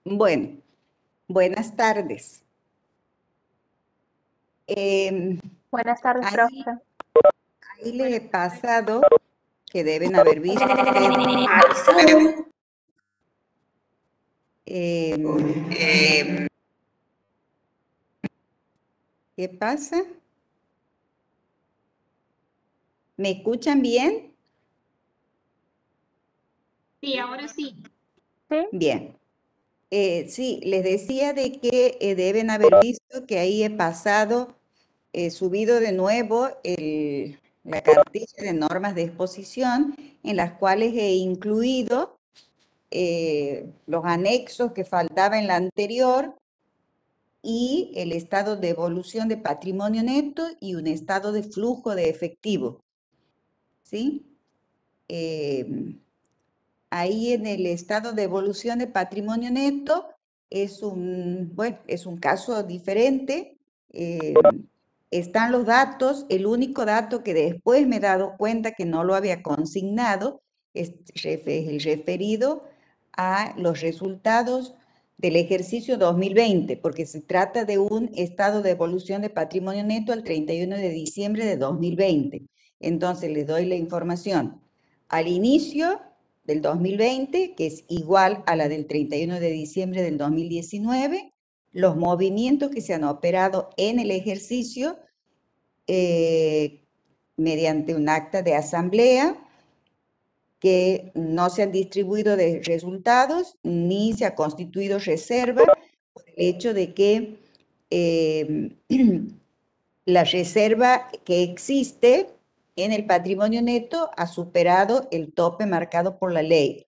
Bueno, buenas tardes. Em, Buenas tardes, ahí, profe. ahí les he pasado, que deben haber visto ustedes, em, ¿qué pasa? ¿Me escuchan bien? Sí, ahora sí. ¿Sí? Bien. Sí, les decía de que deben haber visto que ahí he pasado, subido de nuevo la cartilla de normas de exposición en las cuales he incluido los anexos que faltaba en la anterior y el estado de evolución de patrimonio neto y un estado de flujo de efectivo. ¿Sí? Ahí en el estado de evolución de patrimonio neto bueno, es un caso diferente. Están los datos, el único dato que después me he dado cuenta que no lo había consignado es el referido a los resultados del ejercicio 2020, porque se trata de un estado de evolución de patrimonio neto al 31 de diciembre de 2020. Entonces les doy la información. Al inicio del 2020, que es igual a la del 31 de diciembre del 2019, los movimientos que se han operado en el ejercicio mediante un acta de asamblea, que no se han distribuido de resultados ni se ha constituido reserva por el hecho de que la reserva que existe en el patrimonio neto ha superado el tope marcado por la ley.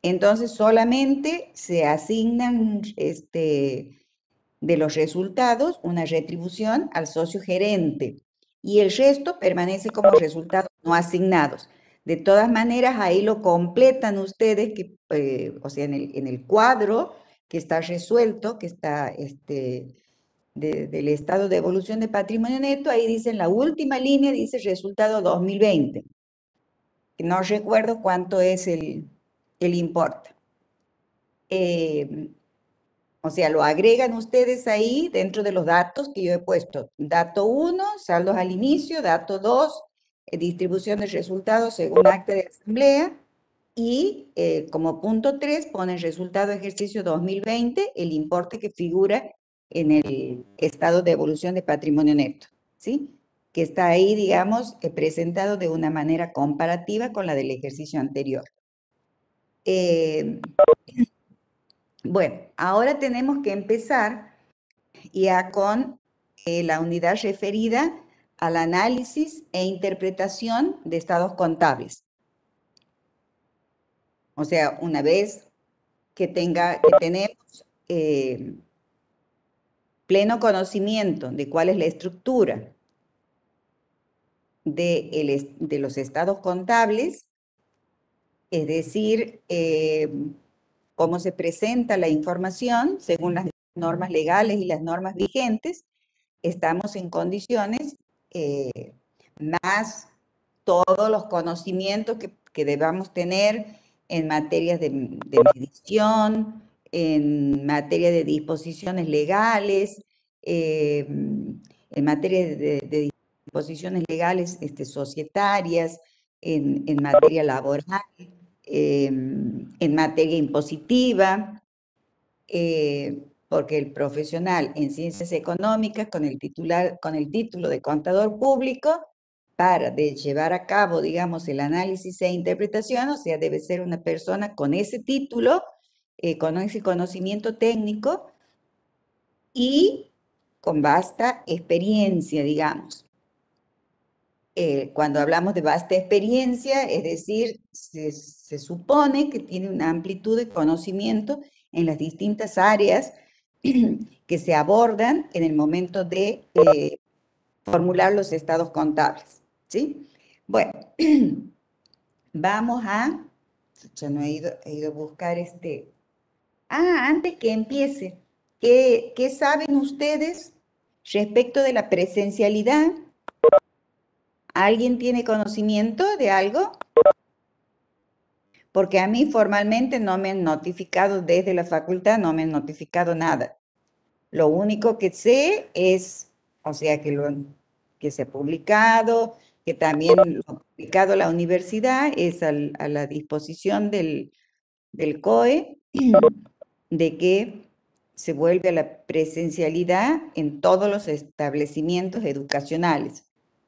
Entonces solamente se asignan de los resultados una retribución al socio gerente y el resto permanece como resultados no asignados. De todas maneras, ahí lo completan ustedes, o sea, en el cuadro que está resuelto, que está del estado de evolución de patrimonio neto, ahí dice en la última línea, dice resultado 2020. No recuerdo cuánto es el importe. O sea, lo agregan ustedes ahí dentro de los datos que yo he puesto. Dato 1, saldos al inicio. Dato 2, distribución de resultados según acta de asamblea. Y como punto 3, ponen resultado de ejercicio 2020, el importe que figura en el estado de evolución de patrimonio neto, ¿sí? Que está ahí, digamos, presentado de una manera comparativa con la del ejercicio anterior. Bueno, ahora tenemos que empezar ya con la unidad referida al análisis e interpretación de estados contables. O sea, una vez que tenemos pleno conocimiento de cuál es la estructura de los estados contables, es decir, cómo se presenta la información según las normas legales y las normas vigentes, estamos en condiciones más todos los conocimientos que debamos tener en materia de medición, en materia de disposiciones legales, en materia de disposiciones legales societarias, en materia laboral, en materia impositiva, porque el profesional en ciencias económicas con el título de contador público, para llevar a cabo, digamos, el análisis e interpretación, o sea, debe ser una persona con ese título, con ese conocimiento técnico y con vasta experiencia, digamos. Cuando hablamos de vasta experiencia, es decir, se supone que tiene una amplitud de conocimiento en las distintas áreas que se abordan en el momento de formular los estados contables, ¿sí? Bueno, vamos a... Ya no he ido a buscar este... Ah, antes que empiece, ¿qué saben ustedes respecto de la presencialidad? ¿Alguien tiene conocimiento de algo? Porque a mí formalmente no me han notificado desde la facultad, no me han notificado nada. Lo único que sé es, o sea, que se ha publicado, que también lo ha publicado la universidad, es a la disposición del COE, de que se vuelve a la presencialidad en todos los establecimientos educacionales.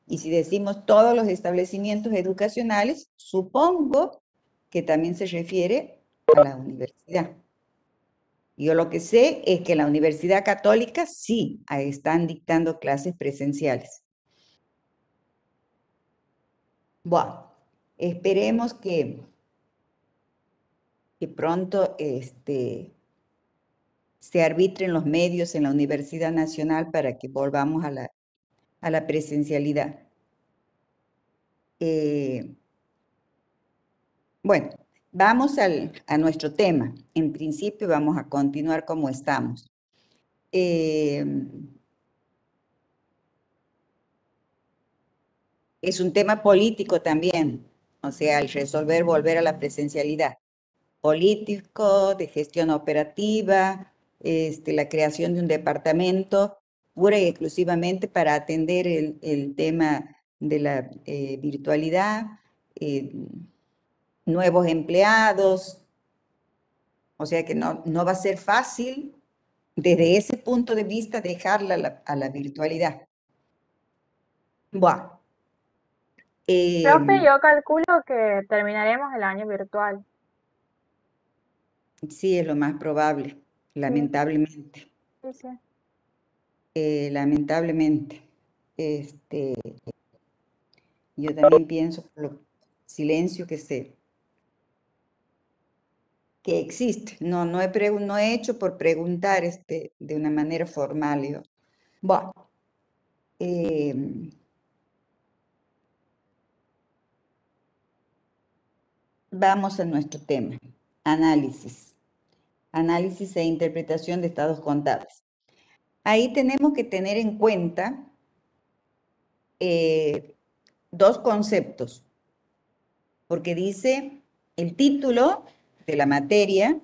Y si decimos todos los establecimientos educacionales, supongo que también se refiere a la universidad. Yo lo que sé es que la Universidad Católica sí están dictando clases presenciales. Bueno, esperemos que pronto se arbitren los medios en la Universidad Nacional para que volvamos a la presencialidad. Bueno, vamos a nuestro tema. En principio vamos a continuar como estamos. Es un tema político también, o sea, el resolver volver a la presencialidad. Político, de gestión operativa, la creación de un departamento pura y exclusivamente para atender el tema de la virtualidad, nuevos empleados, o sea que no va a ser fácil desde ese punto de vista dejarla a la virtualidad. Bueno. Profe, yo calculo que terminaremos el año virtual. Sí, es lo más probable, Sí, lamentablemente. sí, sí. Lamentablemente. Yo también pienso por lo silencio que existe. No he hecho por preguntar de una manera formal. Yo. Bueno, vamos a nuestro tema, análisis. Análisis e interpretación de estados contables. Ahí tenemos que tener en cuenta dos conceptos, porque dice el título de la materia,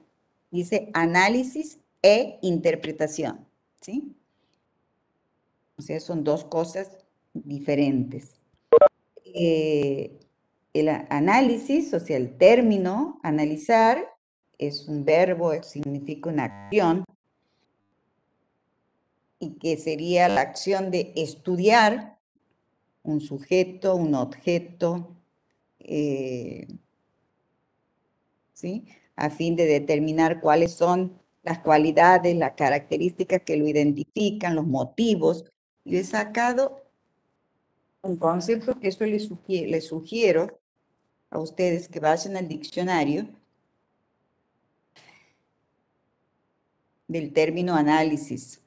dice análisis e interpretación, ¿sí? O sea, son dos cosas diferentes. El análisis, o sea, el término analizar, es un verbo, significa una acción, y que sería la acción de estudiar un sujeto, un objeto, ¿sí? A fin de determinar cuáles son las cualidades, las características que lo identifican, los motivos. Yo he sacado un concepto que eso les sugiero a ustedes que vayan al diccionario del término análisis.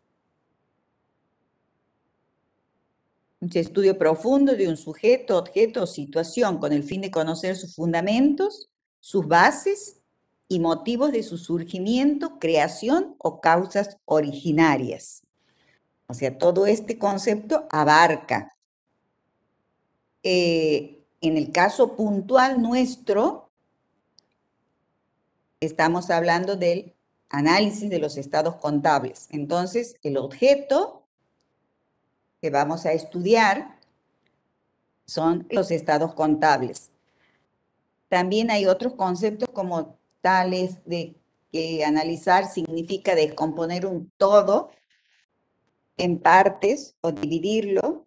Un estudio profundo de un sujeto, objeto o situación con el fin de conocer sus fundamentos, sus bases y motivos de su surgimiento, creación o causas originarias. O sea, todo este concepto abarca. En el caso puntual nuestro, estamos hablando del análisis de los estados contables. Entonces, el objeto que vamos a estudiar son los estados contables. También hay otros conceptos como tales de que analizar significa descomponer un todo en partes o dividirlo.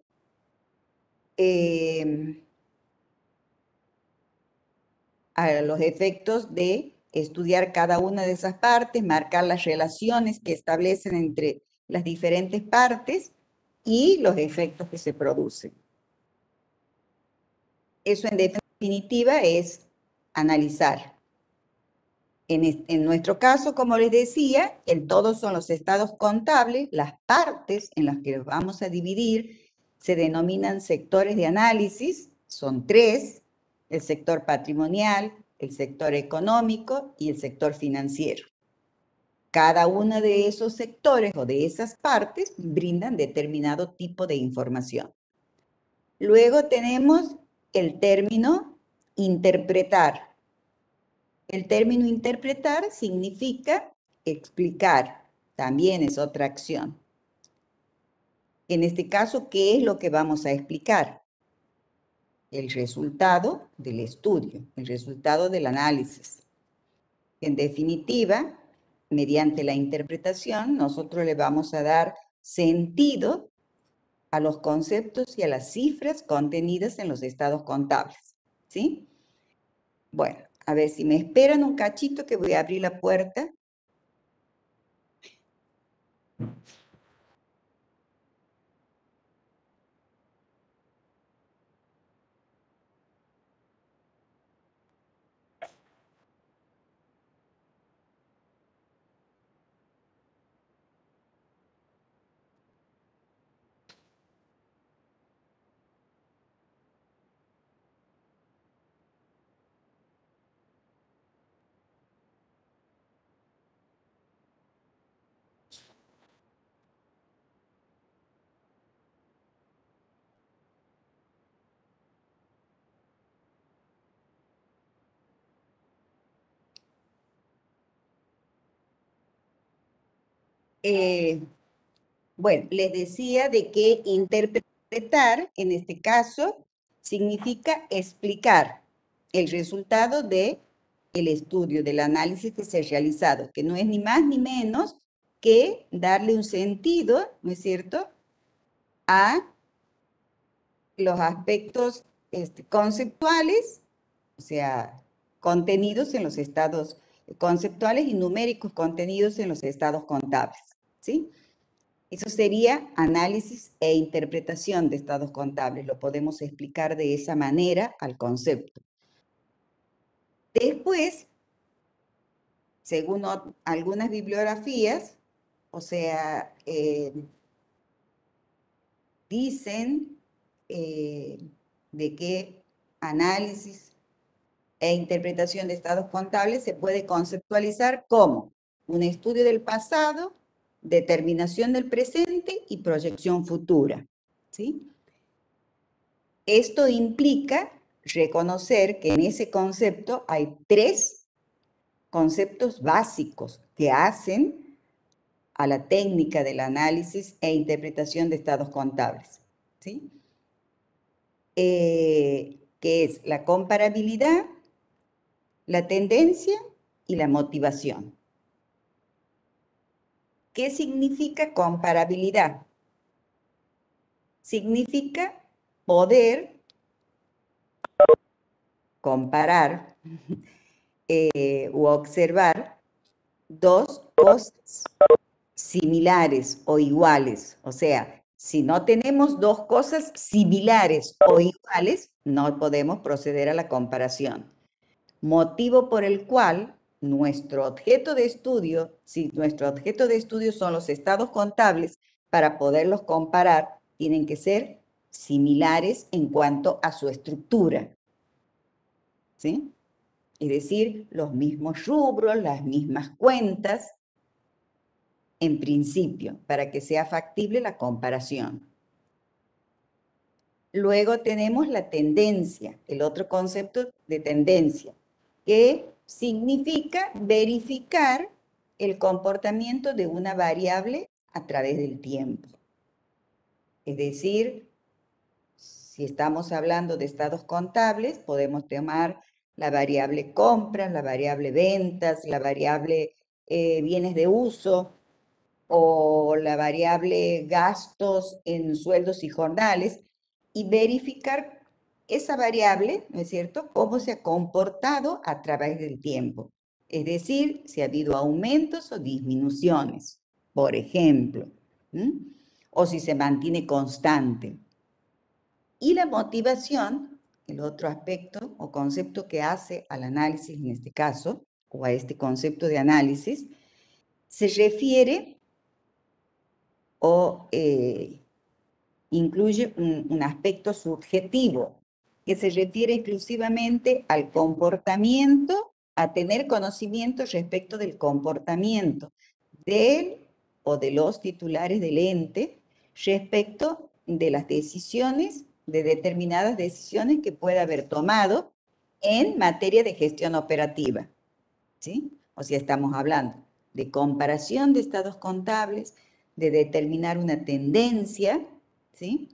A los efectos de estudiar cada una de esas partes, marcar las relaciones que establecen entre las diferentes partes y los efectos que se producen. Eso en definitiva es analizar. En nuestro caso, como les decía, en todos son los estados contables, las partes en las que los vamos a dividir se denominan sectores de análisis, son tres: el sector patrimonial, el sector económico y el sector financiero. Cada uno de esos sectores o de esas partes brindan determinado tipo de información. Luego tenemos el término interpretar. El término interpretar significa explicar, también es otra acción. En este caso, ¿qué es lo que vamos a explicar? El resultado del estudio, el resultado del análisis. En definitiva, mediante la interpretación, nosotros le vamos a dar sentido a los conceptos y a las cifras contenidas en los estados contables, ¿sí? Bueno, a ver si me esperan un cachito que voy a abrir la puerta. Bueno, les decía de que interpretar, en este caso, significa explicar el resultado del estudio, del análisis que se ha realizado, que no es ni más ni menos que darle un sentido, ¿no es cierto?, a los aspectos conceptuales, o sea, contenidos en los estados conceptuales y numéricos contenidos en los estados contables, ¿sí? Eso sería análisis e interpretación de estados contables. Lo podemos explicar de esa manera al concepto. Después, según algunas bibliografías, o sea, dicen de que análisis e interpretación de estados contables se puede conceptualizar como un estudio del pasado, determinación del presente y proyección futura, ¿sí? Esto implica reconocer que en ese concepto hay tres conceptos básicos que hacen a la técnica del análisis e interpretación de estados contables, ¿sí? Que es la comparabilidad, la tendencia y la motivación. ¿Qué significa comparabilidad? Significa poder comparar u observar dos cosas similares o iguales. O sea, si no tenemos dos cosas similares o iguales, no podemos proceder a la comparación. Motivo por el cual nuestro objeto de estudio, si nuestro objeto de estudio son los estados contables, para poderlos comparar, tienen que ser similares en cuanto a su estructura, ¿sí? Es decir, los mismos rubros, las mismas cuentas, en principio, para que sea factible la comparación. Luego tenemos la tendencia, el otro concepto de tendencia, que significa verificar el comportamiento de una variable a través del tiempo. Es decir, si estamos hablando de estados contables, podemos tomar la variable compras, la variable ventas, la variable bienes de uso o la variable gastos en sueldos y jornales y verificar esa variable, ¿no es cierto?, cómo se ha comportado a través del tiempo. Es decir, si ha habido aumentos o disminuciones, por ejemplo, o si se mantiene constante. Y la motivación, el otro aspecto o concepto que hace al análisis en este caso, o a este concepto de análisis, se refiere o incluye un aspecto subjetivo que se refiere exclusivamente al comportamiento, a tener conocimiento respecto del comportamiento del o de los titulares del ente respecto de las decisiones, de determinadas decisiones que pueda haber tomado en materia de gestión operativa, ¿sí? O sea, estamos hablando de comparación de estados contables, de determinar una tendencia, ¿sí?,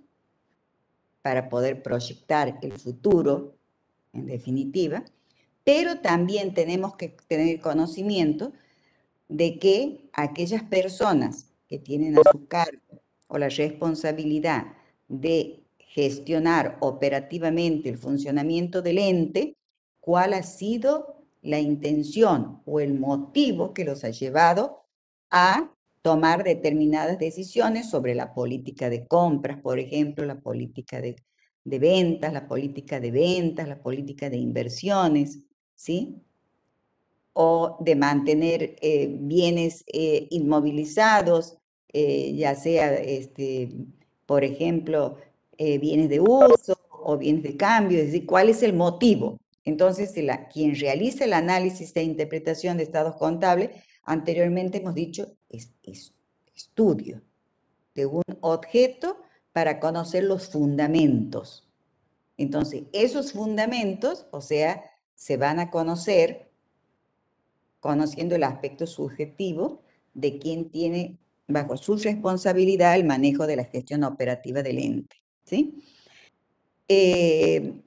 para poder proyectar el futuro, en definitiva, pero también tenemos que tener conocimiento de que aquellas personas que tienen a su cargo o la responsabilidad de gestionar operativamente el funcionamiento del ente, cuál ha sido la intención o el motivo que los ha llevado a tomar determinadas decisiones sobre la política de compras, por ejemplo, la política de ventas, la política de ventas, la política de inversiones, ¿sí? O de mantener bienes inmovilizados, ya sea, por ejemplo, bienes de uso o bienes de cambio, es decir, ¿cuál es el motivo? Entonces, quien realiza el análisis e interpretación de estados contables, anteriormente hemos dicho, es estudio de un objeto para conocer los fundamentos. Entonces, esos fundamentos, o sea, se van a conocer conociendo el aspecto subjetivo de quien tiene bajo su responsabilidad el manejo de la gestión operativa del ente, ¿sí? En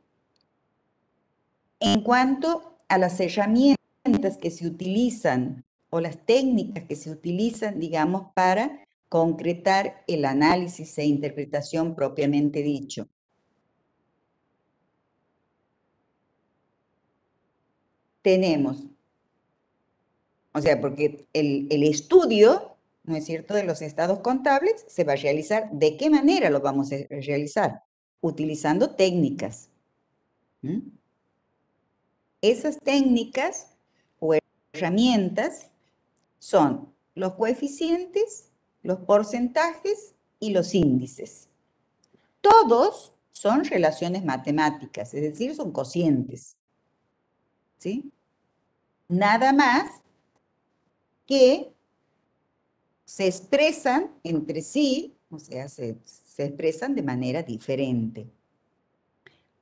cuanto a las herramientas que se utilizan o las técnicas que se utilizan, digamos, para concretar el análisis e interpretación propiamente dicho. Tenemos, o sea, porque el estudio, ¿no es cierto?, de los estados contables se va a realizar. ¿De qué manera lo vamos a realizar? Utilizando técnicas. Esas técnicas o herramientas son los coeficientes, los porcentajes y los índices. Todos son relaciones matemáticas, es decir, son cocientes, ¿sí? Nada más que se expresan entre sí, o sea, se expresan de manera diferente.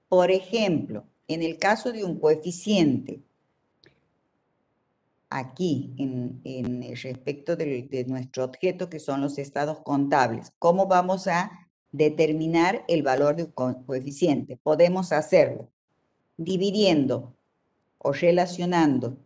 Por ejemplo, en el caso de un coeficiente, aquí en el respecto de nuestro objeto, que son los estados contables. ¿Cómo vamos a determinar el valor de un coeficiente? Podemos hacerlo dividiendo o relacionando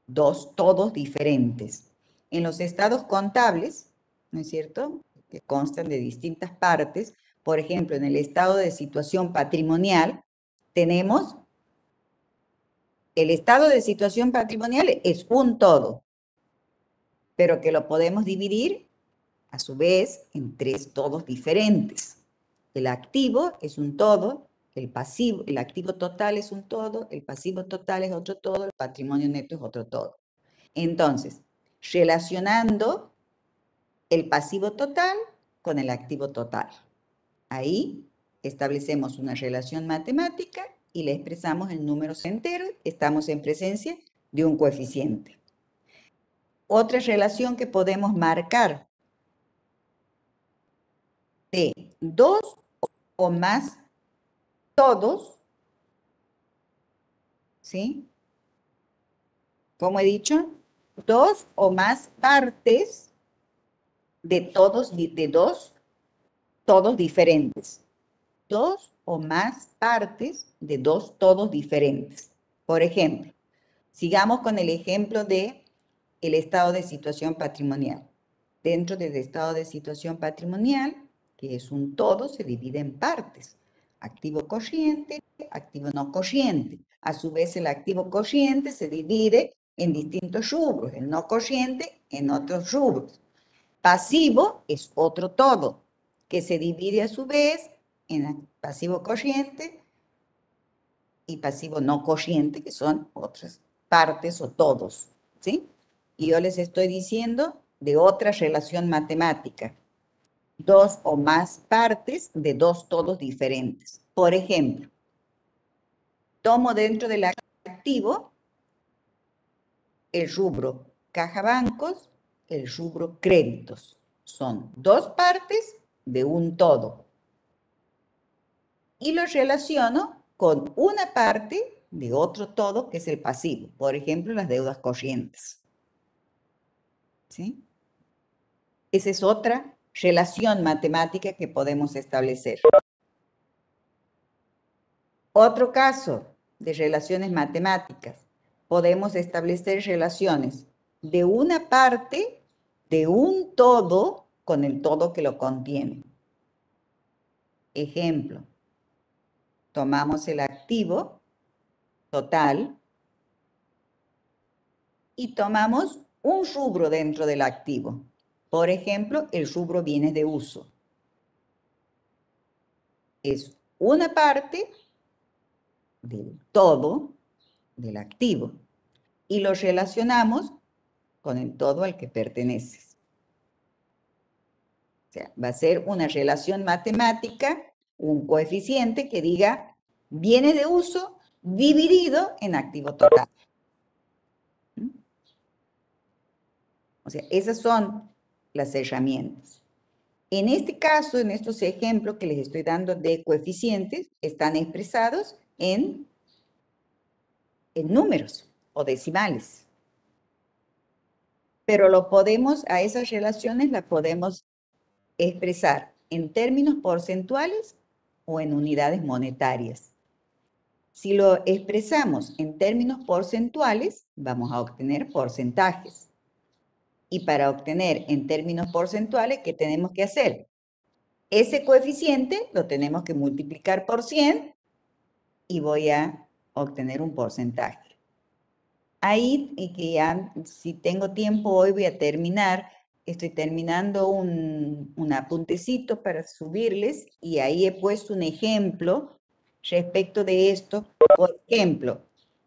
dos todos diferentes. En los estados contables, ¿no es cierto?, que constan de distintas partes, por ejemplo, en el estado de situación patrimonial, tenemos el estado de situación patrimonial es un todo, pero que lo podemos dividir, a su vez, en tres todos diferentes. El activo es un todo, el pasivo, el activo total es un todo, el pasivo total es otro todo, el patrimonio neto es otro todo. Entonces, relacionando el pasivo total con el activo total. Ahí establecemos una relación matemática y le expresamos en números enteros, estamos en presencia de un coeficiente. Otra relación que podemos marcar de dos o más todos, ¿sí? Como he dicho, dos o más partes de todos, de dos todos diferentes. Dos o más partes de dos todos diferentes. Por ejemplo, sigamos con el ejemplo de el estado de situación patrimonial. Dentro del estado de situación patrimonial, que es un todo, se divide en partes. Activo corriente, activo no corriente. A su vez, el activo corriente se divide en distintos rubros, el no corriente en otros rubros. Pasivo es otro todo, que se divide a su vez en pasivo corriente y pasivo no corriente, que son otras partes o todos, ¿sí? Y yo les estoy diciendo de otra relación matemática, dos o más partes de dos todos diferentes. Por ejemplo, tomo dentro del activo el rubro caja bancos, el rubro créditos. Son dos partes de un todo. Y lo relaciono con una parte de otro todo, que es el pasivo. Por ejemplo, las deudas corrientes. ¿Sí? Esa es otra relación matemática que podemos establecer. Otro caso de relaciones matemáticas. Podemos establecer relaciones de una parte de un todo con el todo que lo contiene. Ejemplo, tomamos el activo total y tomamos un rubro dentro del activo. Por ejemplo, el rubro bienes de uso. Es una parte del todo del activo y lo relacionamos con el todo al que perteneces. O sea, va a ser una relación matemática, un coeficiente que diga bienes de uso dividido en activo total. O sea, esas son las herramientas. En este caso, en estos ejemplos que les estoy dando de coeficientes, están expresados en números o decimales. Pero lo podemos, a esas relaciones las podemos expresar en términos porcentuales o en unidades monetarias. Si lo expresamos en términos porcentuales, vamos a obtener porcentajes. Y para obtener en términos porcentuales, ¿qué tenemos que hacer? Ese coeficiente lo tenemos que multiplicar por 100 y voy a obtener un porcentaje. Ahí, y que ya, si tengo tiempo hoy voy a terminar, estoy terminando un apuntecito para subirles y ahí he puesto un ejemplo respecto de esto. Por ejemplo,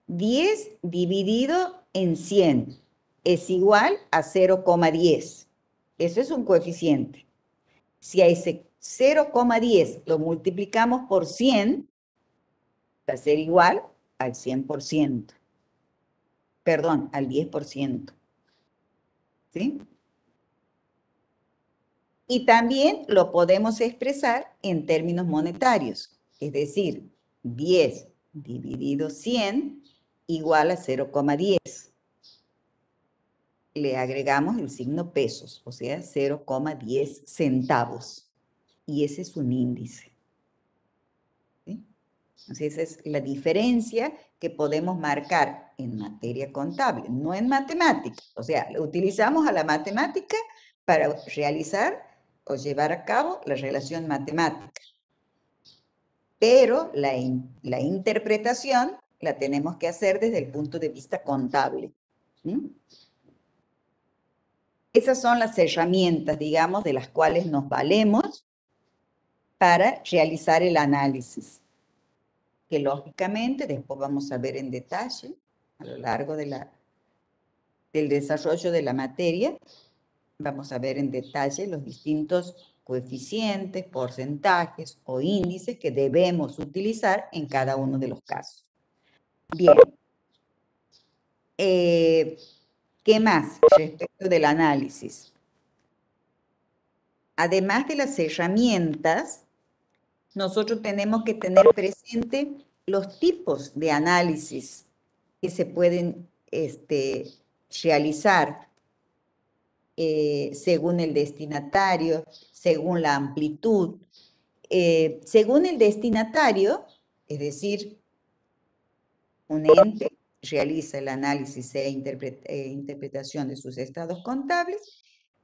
10 dividido en 100 es igual a 0,10. Eso es un coeficiente. Si a ese 0,10 lo multiplicamos por 100, va a ser igual al 100%. Perdón, al 10%. ¿Sí? Y también lo podemos expresar en términos monetarios, es decir, 10 dividido 100 igual a 0,10. le agregamos el signo pesos, o sea, 0,10 centavos. Y ese es un índice. ¿Sí? Entonces, esa es la diferencia que podemos marcar en materia contable, no en matemática. O sea, utilizamos a la matemática para realizar o llevar a cabo la relación matemática. Pero la interpretación la tenemos que hacer desde el punto de vista contable. ¿Mm? Esas son las herramientas, digamos, de las cuales nos valemos para realizar el análisis, que lógicamente después vamos a ver en detalle a lo largo del desarrollo de la materia. Vamos a ver en detalle los distintos coeficientes, porcentajes o índices que debemos utilizar en cada uno de los casos. Bien. ¿Qué más respecto del análisis? Además de las herramientas, nosotros tenemos que tener presente los tipos de análisis que se pueden realizar según el destinatario, según la amplitud. Según el destinatario, es decir, un ente realiza el análisis e interpretación de sus estados contables,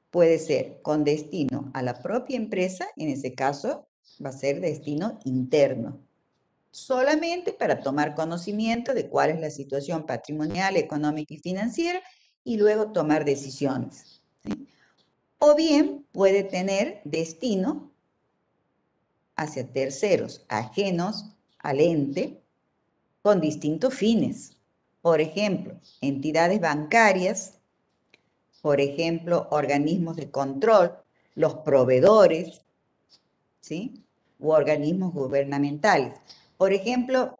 puede ser con destino a la propia empresa, en ese caso va a ser destino interno, solamente para tomar conocimiento de cuál es la situación patrimonial, económica y financiera y luego tomar decisiones. ¿Sí? O bien puede tener destino hacia terceros ajenos al ente con distintos fines. Por ejemplo, entidades bancarias, por ejemplo, organismos de control, los proveedores, ¿sí? U organismos gubernamentales. Por ejemplo,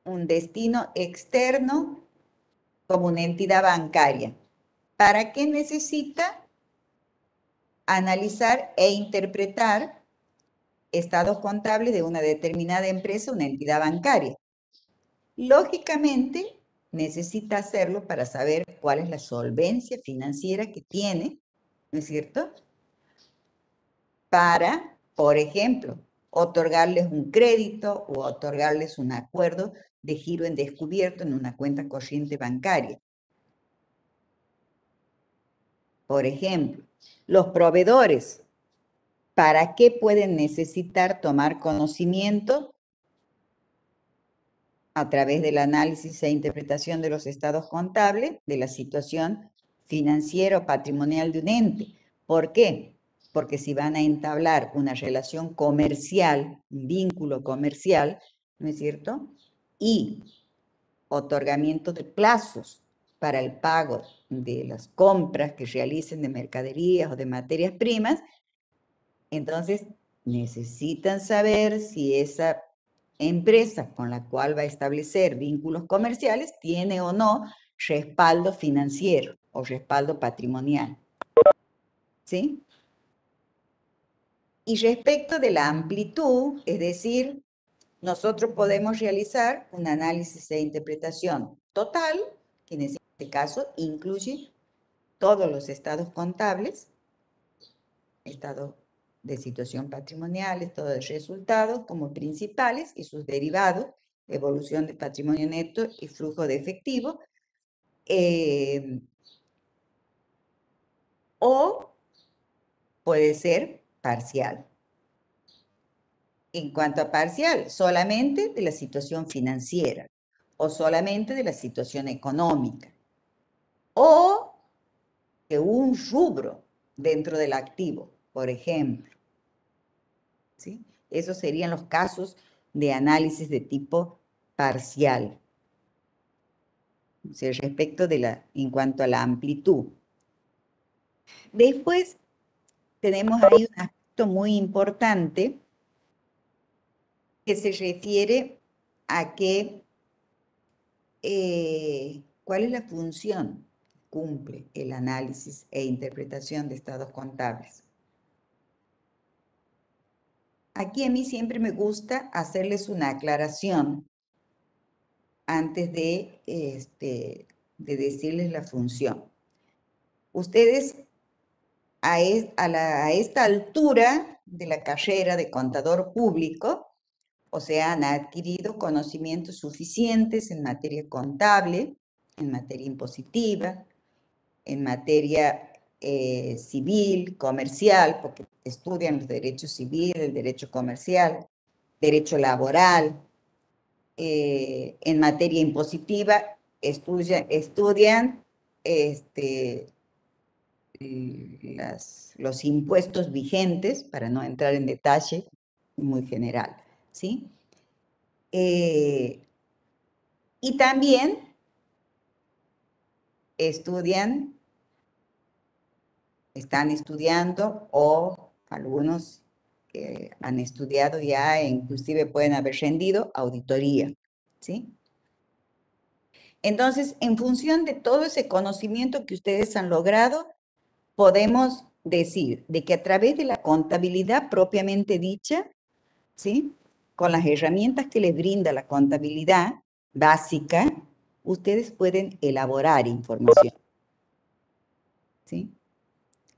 un destino externo como una entidad bancaria. ¿Para qué necesita analizar e interpretar estados contables de una determinada empresa, una entidad bancaria? Lógicamente, necesita hacerlo para saber cuál es la solvencia financiera que tiene, ¿no es cierto? Para, por ejemplo, otorgarles un crédito o otorgarles un acuerdo de giro en descubierto en una cuenta corriente bancaria. Por ejemplo, los proveedores, ¿para qué pueden necesitar tomar conocimiento a través del análisis e interpretación de los estados contables de la situación financiera o patrimonial de un ente? ¿Por qué? Porque si van a entablar una relación comercial, un vínculo comercial, ¿no es cierto? Y otorgamiento de plazos para el pago de las compras que realicen de mercaderías o de materias primas, entonces necesitan saber si esa empresa con la cual va a establecer vínculos comerciales tiene o no respaldo financiero o respaldo patrimonial. ¿Sí? Y respecto de la amplitud, es decir, nosotros podemos realizar un análisis e interpretación total, que en este caso incluye todos los estados contables, estado de situación patrimonial, estado de resultados como principales y sus derivados, evolución de patrimonio neto y flujo de efectivo, o puede ser parcial. En cuanto a parcial, solamente de la situación financiera o solamente de la situación económica o de un rubro dentro del activo, por ejemplo. ¿Sí? Esos serían los casos de análisis de tipo parcial. O sea, respecto en cuanto a la amplitud. Después tenemos ahí un aspecto muy importante que se refiere a cuál es la función que cumple el análisis e interpretación de estados contables. Aquí a mí siempre me gusta hacerles una aclaración antes de decirles la función. ustedes a esta altura de la carrera de contador público, o sea, han adquirido conocimientos suficientes en materia contable, en materia impositiva, en materia civil, comercial, porque estudian los derechos civiles, el derecho comercial, derecho laboral. En materia impositiva, estudian los impuestos vigentes, para no entrar en detalle muy general, ¿sí? Y también están estudiando, o algunos que han estudiado ya, inclusive pueden haber rendido auditoría, ¿sí? Entonces, en función de todo ese conocimiento que ustedes han logrado, podemos decir de que a través de la contabilidad propiamente dicha, ¿sí? Con las herramientas que les brinda la contabilidad básica, ustedes pueden elaborar información, ¿sí?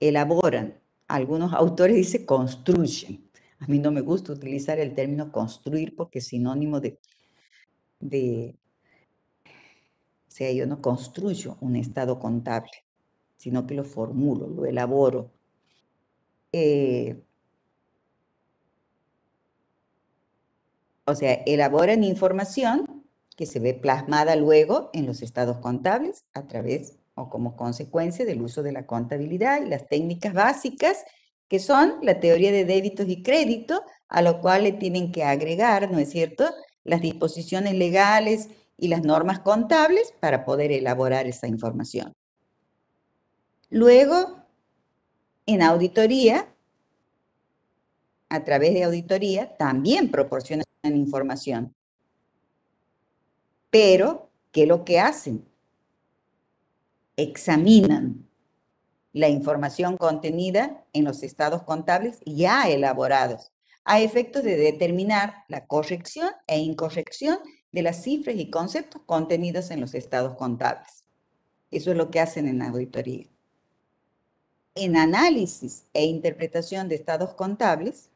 Elaboran. Algunos autores dicen construyen. A mí no me gusta utilizar el término construir porque es sinónimo o sea, yo no construyo un estado contable, sino que lo formulo, lo elaboro. O sea, elaboran información que se ve plasmada luego en los estados contables a través o como consecuencia del uso de la contabilidad y las técnicas básicas, que son la teoría de débitos y créditos, a lo cual le tienen que agregar, ¿no es cierto?, las disposiciones legales y las normas contables para poder elaborar esa información. Luego, en auditoría, a través de auditoría, también proporcionan información. Pero, ¿qué es lo que hacen? Examinan la información contenida en los estados contables ya elaborados, a efectos de determinar la corrección e incorrección de las cifras y conceptos contenidos en los estados contables. Eso es lo que hacen en la auditoría. En análisis e interpretación de estados contables,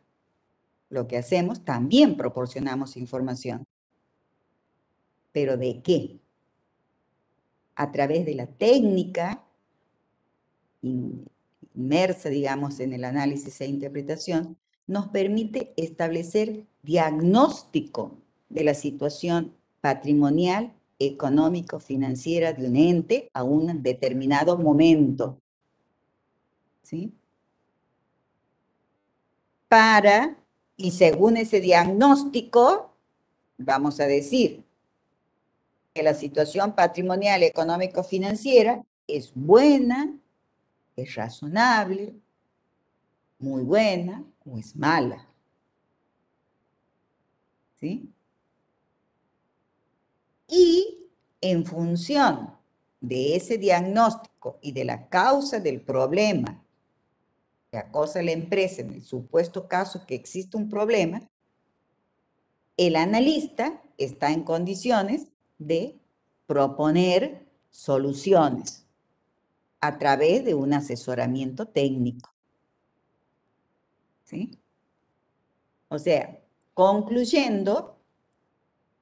lo que hacemos, también proporcionamos información. ¿Pero de qué? A través de la técnica inmersa, digamos, en el análisis e interpretación, nos permite establecer diagnóstico de la situación patrimonial, económico, financiera de un ente a un determinado momento. ¿Sí? Y según ese diagnóstico, vamos a decir que la situación patrimonial, económico, financiera es buena, es razonable, muy buena o es mala. ¿Sí? Y en función de ese diagnóstico y de la causa del problema que acosa a la empresa, en el supuesto caso que existe un problema, el analista está en condiciones de proponer soluciones a través de un asesoramiento técnico. ¿Sí? O sea, concluyendo,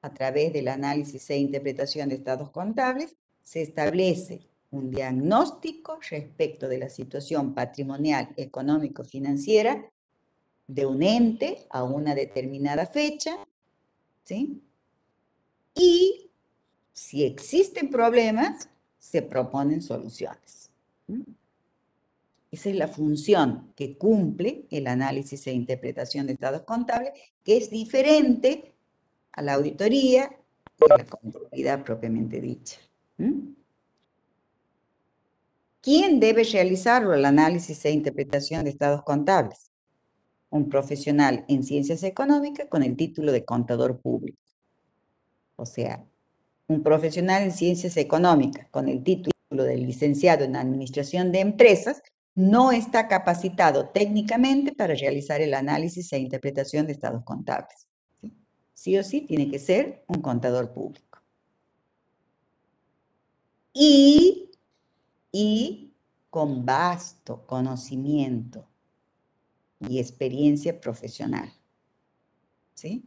a través del análisis e interpretación de estados contables, se establece un diagnóstico respecto de la situación patrimonial, económico-financiera de un ente a una determinada fecha, ¿sí? Y si existen problemas, se proponen soluciones. Esa es la función que cumple el análisis e interpretación de estados contables, que es diferente a la auditoría y a la contabilidad propiamente dicha. ¿Quién debe realizarlo, el análisis e interpretación de estados contables? Un profesional en ciencias económicas con el título de contador público. O sea, un profesional en ciencias económicas con el título de licenciado en administración de empresas no está capacitado técnicamente para realizar el análisis e interpretación de estados contables. Sí o sí tiene que ser un contador público. Y con vasto conocimiento y experiencia profesional. ¿Sí?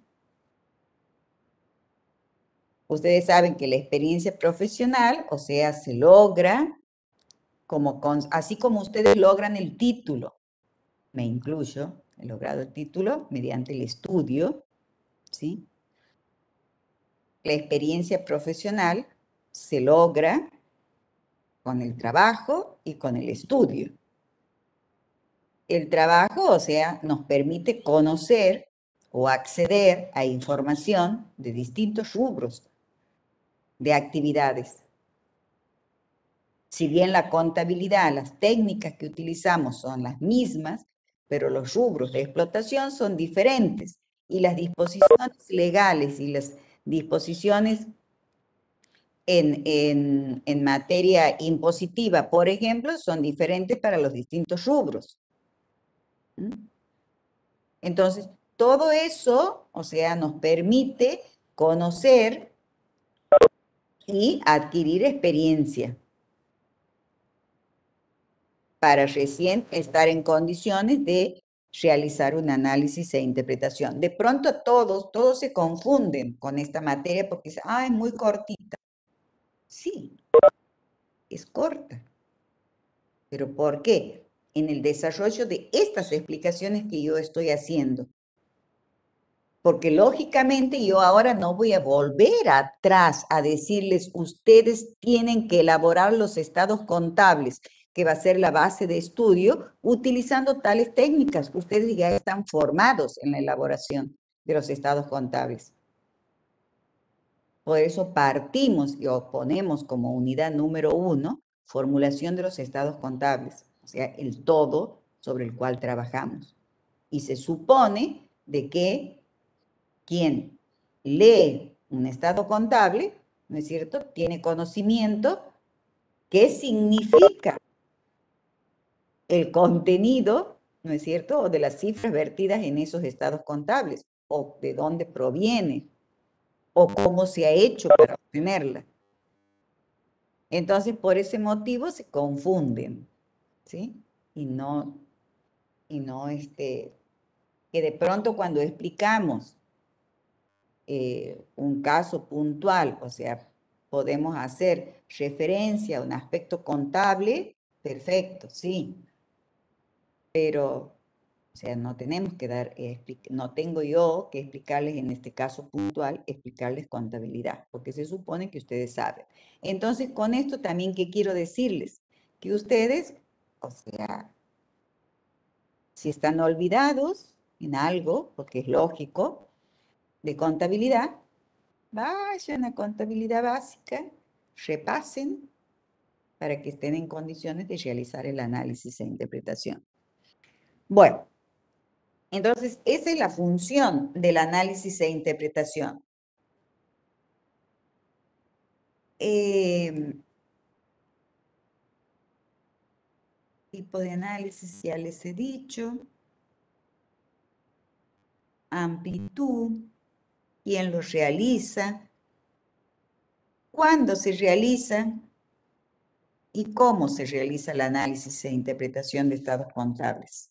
Ustedes saben que la experiencia profesional, o sea, se logra así como ustedes logran el título, me incluyo, he logrado el título mediante el estudio, ¿sí? La experiencia profesional se logra con el trabajo y con el estudio. El trabajo, o sea, nos permite conocer o acceder a información de distintos rubros de actividades. Si bien la contabilidad, las técnicas que utilizamos son las mismas, pero los rubros de explotación son diferentes y las disposiciones legales y las disposiciones en materia impositiva, por ejemplo, son diferentes para los distintos rubros. Entonces, todo eso, o sea, nos permite conocer y adquirir experiencia para recién estar en condiciones de realizar un análisis e interpretación. De pronto todos se confunden con esta materia porque dicen, es muy cortita. Sí, es corta. ¿Pero por qué? En el desarrollo de estas explicaciones que yo estoy haciendo. Porque lógicamente yo ahora no voy a volver atrás a decirles, ustedes tienen que elaborar los estados contables, que va a ser la base de estudio, utilizando tales técnicas. Ustedes ya están formados en la elaboración de los estados contables. Por eso partimos y ponemos como unidad número 1, formulación de los estados contables, o sea, el todo sobre el cual trabajamos. Y se supone de que quien lee un estado contable, ¿no es cierto?, tiene conocimiento qué significa el contenido, ¿no es cierto?, o de las cifras vertidas en esos estados contables, o de dónde proviene, o cómo se ha hecho para obtenerla. Entonces, por ese motivo se confunden, ¿sí? Y no, que de pronto cuando explicamos un caso puntual, o sea, podemos hacer referencia a un aspecto contable, perfecto, sí, pero, o sea, no tenemos que no tengo yo que explicarles en este caso puntual, explicarles contabilidad, porque se supone que ustedes saben. Entonces, con esto también, ¿qué quiero decirles? Que ustedes, o sea, si están olvidados en algo, porque es lógico, de contabilidad, vayan a contabilidad básica, repasen para que estén en condiciones de realizar el análisis e interpretación. Bueno, entonces esa es la función del análisis e interpretación. Tipo de análisis ya les he dicho. Amplitud, quién lo realiza, cuándo se realiza y cómo se realiza el análisis e interpretación de estados contables.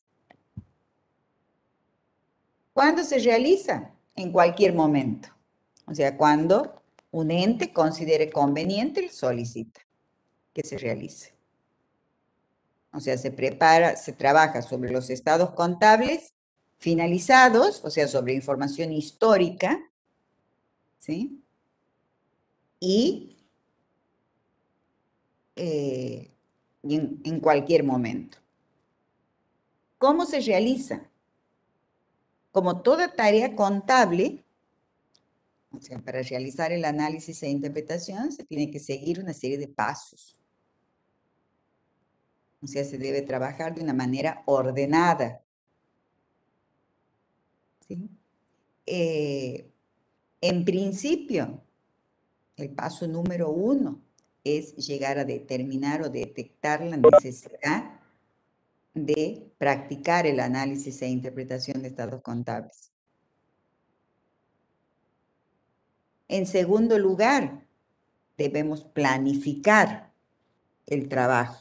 ¿Cuándo se realiza? En cualquier momento. O sea, cuando un ente considere conveniente, solicita que se realice. O sea, se trabaja sobre los estados contables finalizados, o sea, sobre información histórica, ¿sí? Y en cualquier momento. ¿Cómo se realiza? Como toda tarea contable, o sea, para realizar el análisis e interpretación se tiene que seguir una serie de pasos. O sea, se debe trabajar de una manera ordenada. ¿Sí? En principio, el paso número 1 es llegar a determinar o detectar la necesidad de practicar el análisis e interpretación de estados contables. En segundo lugar, debemos planificar el trabajo,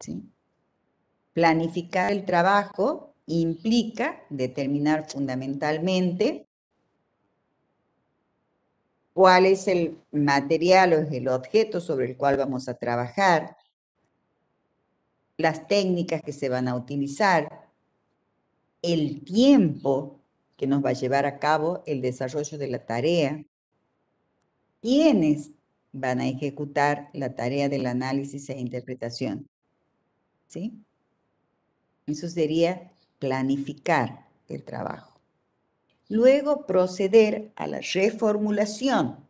¿sí? Planificar el trabajo implica determinar fundamentalmente cuál es el material o es el objeto sobre el cual vamos a trabajar, las técnicas que se van a utilizar, el tiempo que nos va a llevar a cabo el desarrollo de la tarea, quiénes van a ejecutar la tarea del análisis e interpretación, ¿sí? Eso sería planificar el trabajo. Luego proceder a la reformulación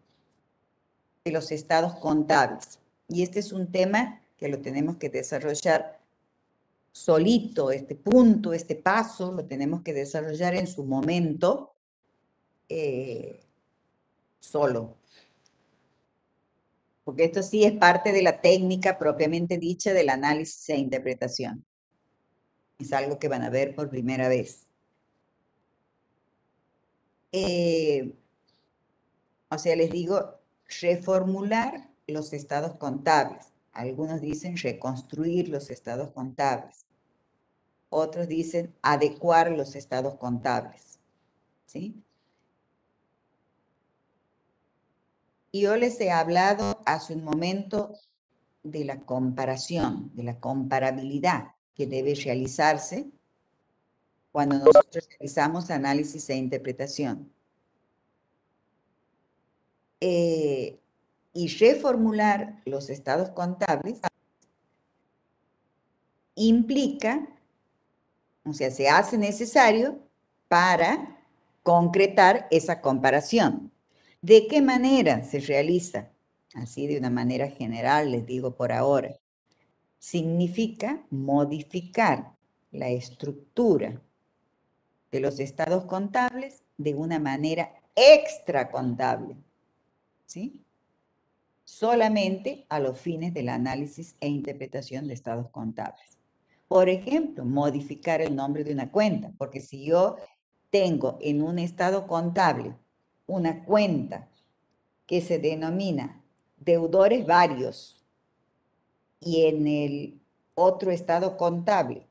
de los estados contables. Y este es un tema que lo tenemos que desarrollar solito, este punto, este paso, lo tenemos que desarrollar en su momento solo. Porque esto sí es parte de la técnica propiamente dicha del análisis e interpretación. Es algo que van a ver por primera vez. O sea, les digo, reformular los estados contables. Algunos dicen reconstruir los estados contables. Otros dicen adecuar los estados contables. ¿Sí? Y yo les he hablado hace un momento de la comparación, de la comparabilidad que debe realizarse cuando nosotros realizamos análisis e interpretación. Y reformular los estados contables implica, o sea, se hace necesario para concretar esa comparación. ¿De qué manera se realiza? Así de una manera general, les digo por ahora. Significa modificar la estructura de los estados contables de una manera extracontable, ¿sí? Solamente a los fines del análisis e interpretación de estados contables. Por ejemplo, modificar el nombre de una cuenta, porque si yo tengo en un estado contable una cuenta que se denomina deudores varios y en el otro estado contable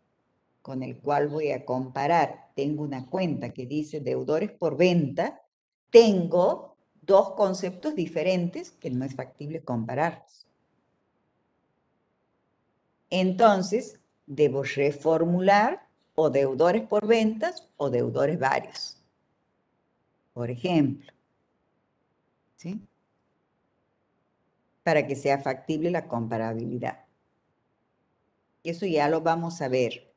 con el cual voy a comparar tengo una cuenta que dice deudores por venta, tengo dos conceptos diferentes que no es factible compararlos. Entonces, debo reformular o deudores por ventas o deudores varios. Por ejemplo, ¿sí? Para que sea factible la comparabilidad. Eso ya lo vamos a ver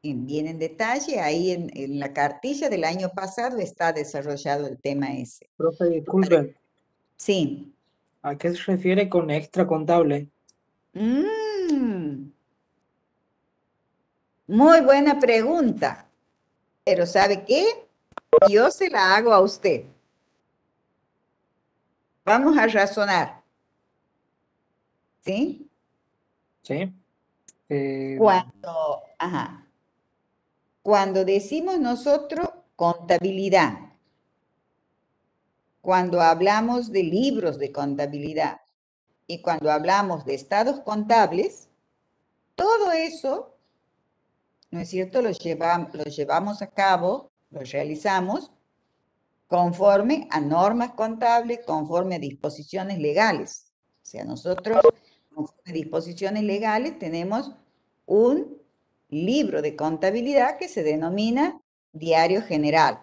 bien en detalle. Ahí en la cartilla del año pasado está desarrollado el tema ese. Profe, disculpe. Sí. ¿A qué se refiere con extra contable? Muy buena pregunta. Pero ¿sabe qué? Yo se la hago a usted. Vamos a razonar. ¿Sí? Sí. Cuando decimos nosotros contabilidad, cuando hablamos de libros de contabilidad y cuando hablamos de estados contables, todo eso, ¿no es cierto?, lo llevamos a cabo, lo realizamos conforme a normas contables, conforme a disposiciones legales. O sea, nosotros, conforme a disposiciones legales, tenemos un libro de contabilidad que se denomina Diario General,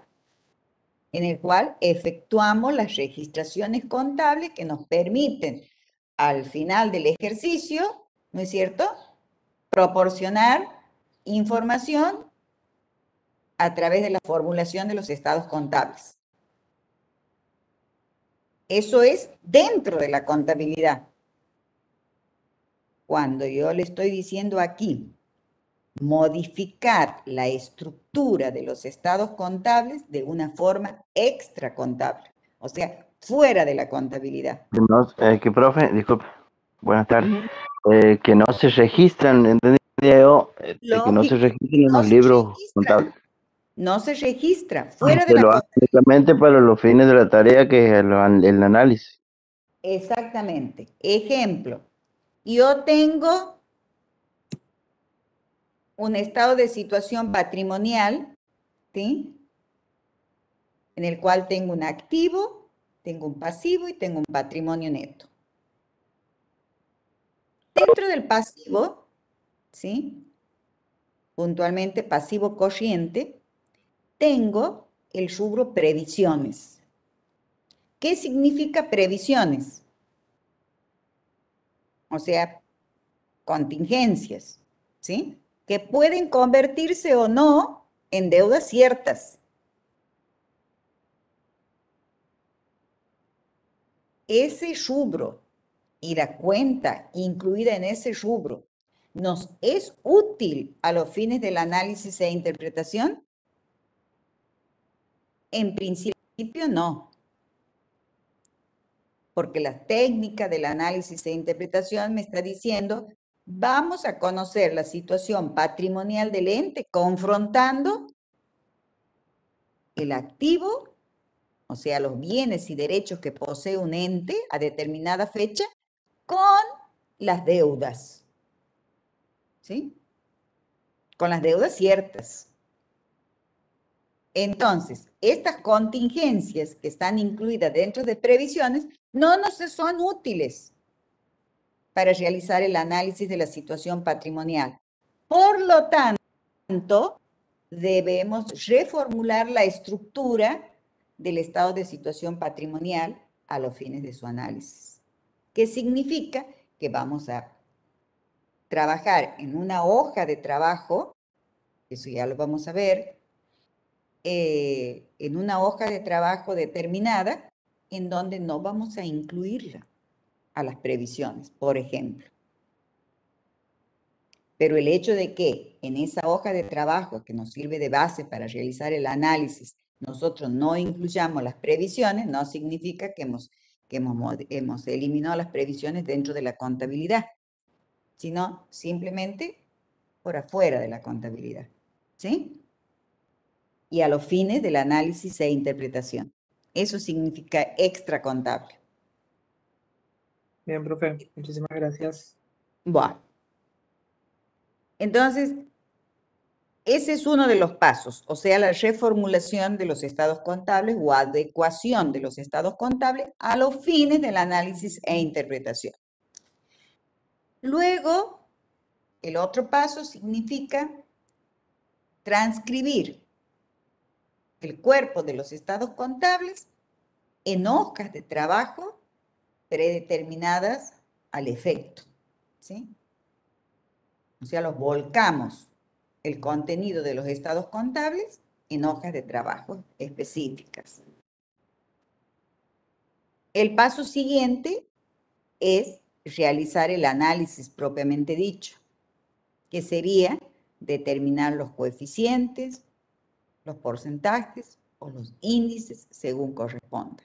en el cual efectuamos las registraciones contables que nos permiten, al final del ejercicio, ¿no es cierto?, proporcionar información a través de la formulación de los estados contables. Eso es dentro de la contabilidad. Cuando yo le estoy diciendo aquí, modificar la estructura de los estados contables de una forma extracontable, o sea, fuera de la contabilidad. Que profe, disculpe, buenas tardes, que no se registran, entendí yo, que no se registran en los libros contables. No se registra, fuera de la contabilidad. Únicamente para los fines de la tarea que es el análisis. Exactamente. Ejemplo, yo tengo un estado de situación patrimonial, ¿sí? En el cual tengo un activo, tengo un pasivo y tengo un patrimonio neto. Dentro del pasivo, ¿sí? Puntualmente pasivo corriente, tengo el rubro previsiones. ¿Qué significa previsiones? O sea, contingencias, ¿sí? Que pueden convertirse o no en deudas ciertas. Ese rubro y la cuenta incluida en ese rubro nos es útil a los fines del análisis e interpretación. En principio no, porque la técnica del análisis e interpretación me está diciendo, vamos a conocer la situación patrimonial del ente confrontando el activo, o sea, los bienes y derechos que posee un ente a determinada fecha, con las deudas, ¿sí? Con las deudas ciertas. Entonces, estas contingencias que están incluidas dentro de previsiones no nos son útiles para realizar el análisis de la situación patrimonial. Por lo tanto, debemos reformular la estructura del estado de situación patrimonial a los fines de su análisis. ¿Qué significa? Que vamos a trabajar en una hoja de trabajo, eso ya lo vamos a ver, en una hoja de trabajo determinada, en donde no vamos a incluirla a las previsiones, por ejemplo. Pero el hecho de que en esa hoja de trabajo que nos sirve de base para realizar el análisis, nosotros no incluyamos las previsiones, no significa que hemos eliminado las previsiones dentro de la contabilidad, sino simplemente por afuera de la contabilidad, ¿sí? Y a los fines del análisis e interpretación. Eso significa extra contable. Bien, profe, muchísimas gracias. Bueno. Entonces, ese es uno de los pasos, o sea, la reformulación de los estados contables o adecuación de los estados contables a los fines del análisis e interpretación. Luego, el otro paso significa transcribir el cuerpo de los estados contables en hojas de trabajo predeterminadas al efecto, ¿sí? O sea, los volcamos el contenido de los estados contables en hojas de trabajo específicas. El paso siguiente es realizar el análisis propiamente dicho, que sería determinar los coeficientes, los porcentajes o los índices según corresponda.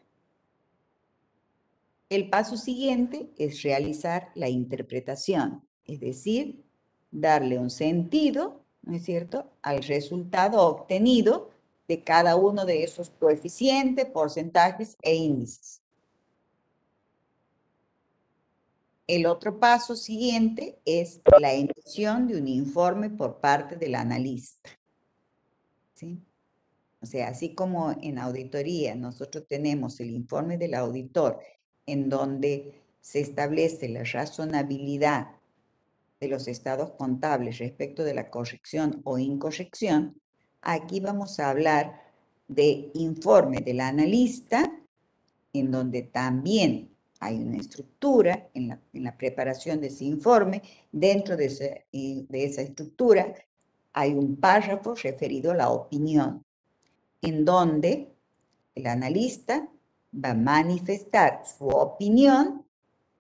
El paso siguiente es realizar la interpretación, es decir, darle un sentido, ¿no es cierto?, al resultado obtenido de cada uno de esos coeficientes, porcentajes e índices. El otro paso siguiente es la emisión de un informe por parte del analista, ¿sí? O sea, así como en auditoría nosotros tenemos el informe del auditor en donde se establece la razonabilidad de los estados contables respecto de la corrección o incorrección, aquí vamos a hablar de informe del analista, en donde también hay una estructura en la preparación de ese informe. Dentro de esa estructura hay un párrafo referido a la opinión, en donde el analista va a manifestar su opinión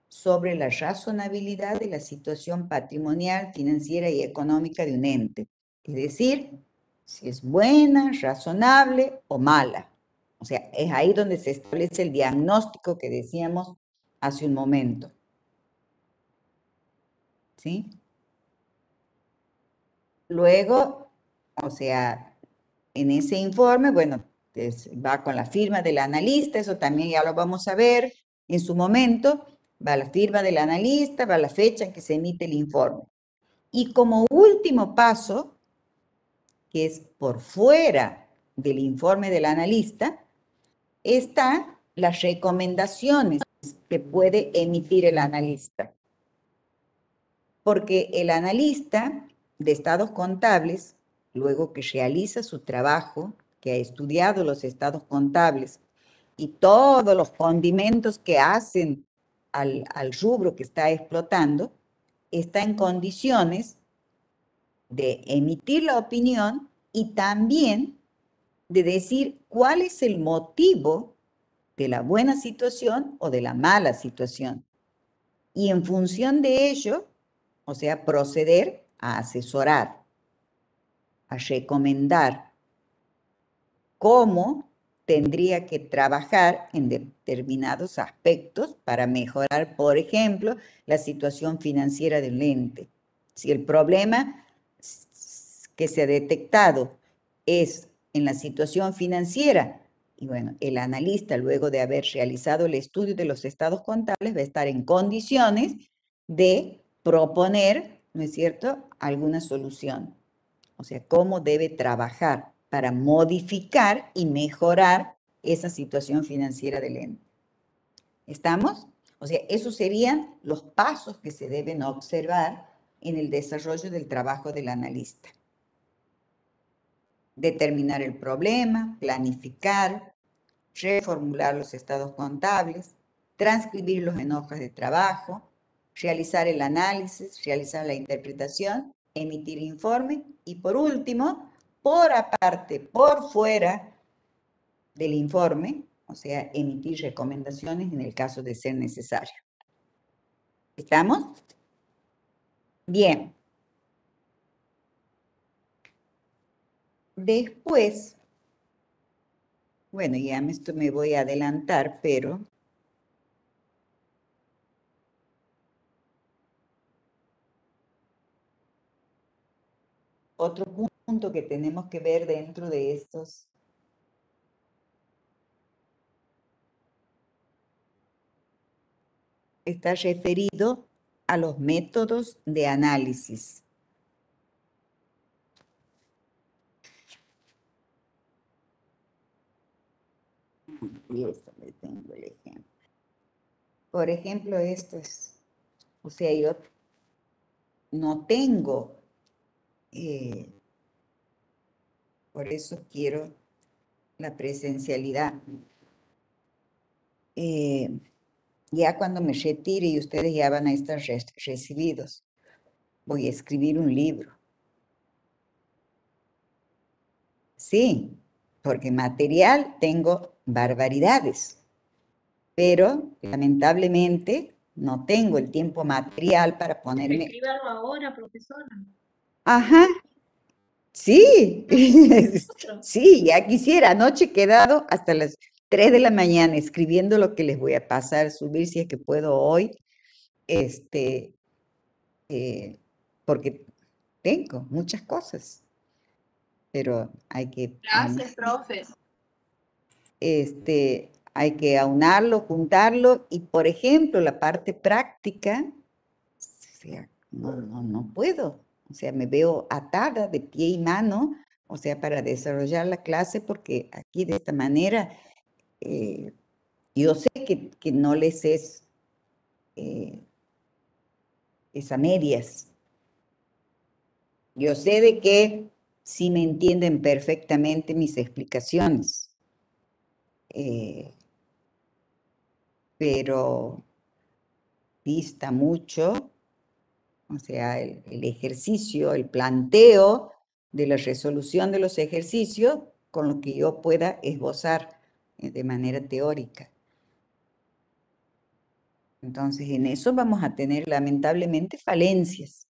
sobre la razonabilidad de la situación patrimonial, financiera y económica de un ente. Es decir, si es buena, razonable o mala. O sea, es ahí donde se establece el diagnóstico que decíamos hace un momento. ¿Sí? Luego, o sea, en ese informe, bueno, va con la firma del analista, eso también ya lo vamos a ver en su momento, va la firma del analista, va la fecha en que se emite el informe. Y como último paso, que es por fuera del informe del analista, están las recomendaciones que puede emitir el analista. Porque el analista de estados contables, luego que realiza su trabajo, que ha estudiado los estados contables y todos los condimentos que hacen al rubro que está explotando, está en condiciones de emitir la opinión y también de decir cuál es el motivo de la buena situación o de la mala situación. Y en función de ello, o sea, proceder a asesorar, a recomendar cómo tendría que trabajar en determinados aspectos para mejorar, por ejemplo, la situación financiera del ente. Si el problema que se ha detectado es en la situación financiera, y bueno, el analista, luego de haber realizado el estudio de los estados contables, va a estar en condiciones de proponer, ¿no es cierto?, alguna solución. O sea, cómo debe trabajar para modificar y mejorar esa situación financiera del ente. ¿Estamos? O sea, esos serían los pasos que se deben observar en el desarrollo del trabajo del analista. Determinar el problema, planificar, reformular los estados contables, transcribirlos en hojas de trabajo, realizar el análisis, realizar la interpretación, emitir informe y por último, por aparte, por fuera del informe, o sea, emitir recomendaciones en el caso de ser necesario. ¿Estamos? Bien. Después, bueno, ya me voy a adelantar, pero otro punto que tenemos que ver dentro de estos está referido a los métodos de análisis. Y esto le tengo el ejemplo. Por ejemplo, esto es, o sea, yo no tengo, por eso quiero la presencialidad. Ya cuando me retire y ustedes ya van a estar recibidos, voy a escribir un libro. Sí, porque material tengo barbaridades, pero lamentablemente no tengo el tiempo material para ponerme... Escríbalo ahora, profesora. Ajá, sí, sí, ya quisiera. Anoche he quedado hasta las 3 de la mañana escribiendo lo que les voy a pasar, subir si es que puedo hoy, porque tengo muchas cosas, pero hay que... Gracias, profe. Hay que aunarlo, juntarlo, y por ejemplo, la parte práctica, o sea, no puedo, o sea, me veo atada de pie y mano, o sea, para desarrollar la clase, porque aquí de esta manera, yo sé que no les es a medias. Yo sé de que sí me entienden perfectamente mis explicaciones, pero dista mucho, o sea, el ejercicio, el planteo de la resolución de los ejercicios con lo que yo pueda esbozar de manera teórica. Entonces, en eso vamos a tener lamentablemente falencias.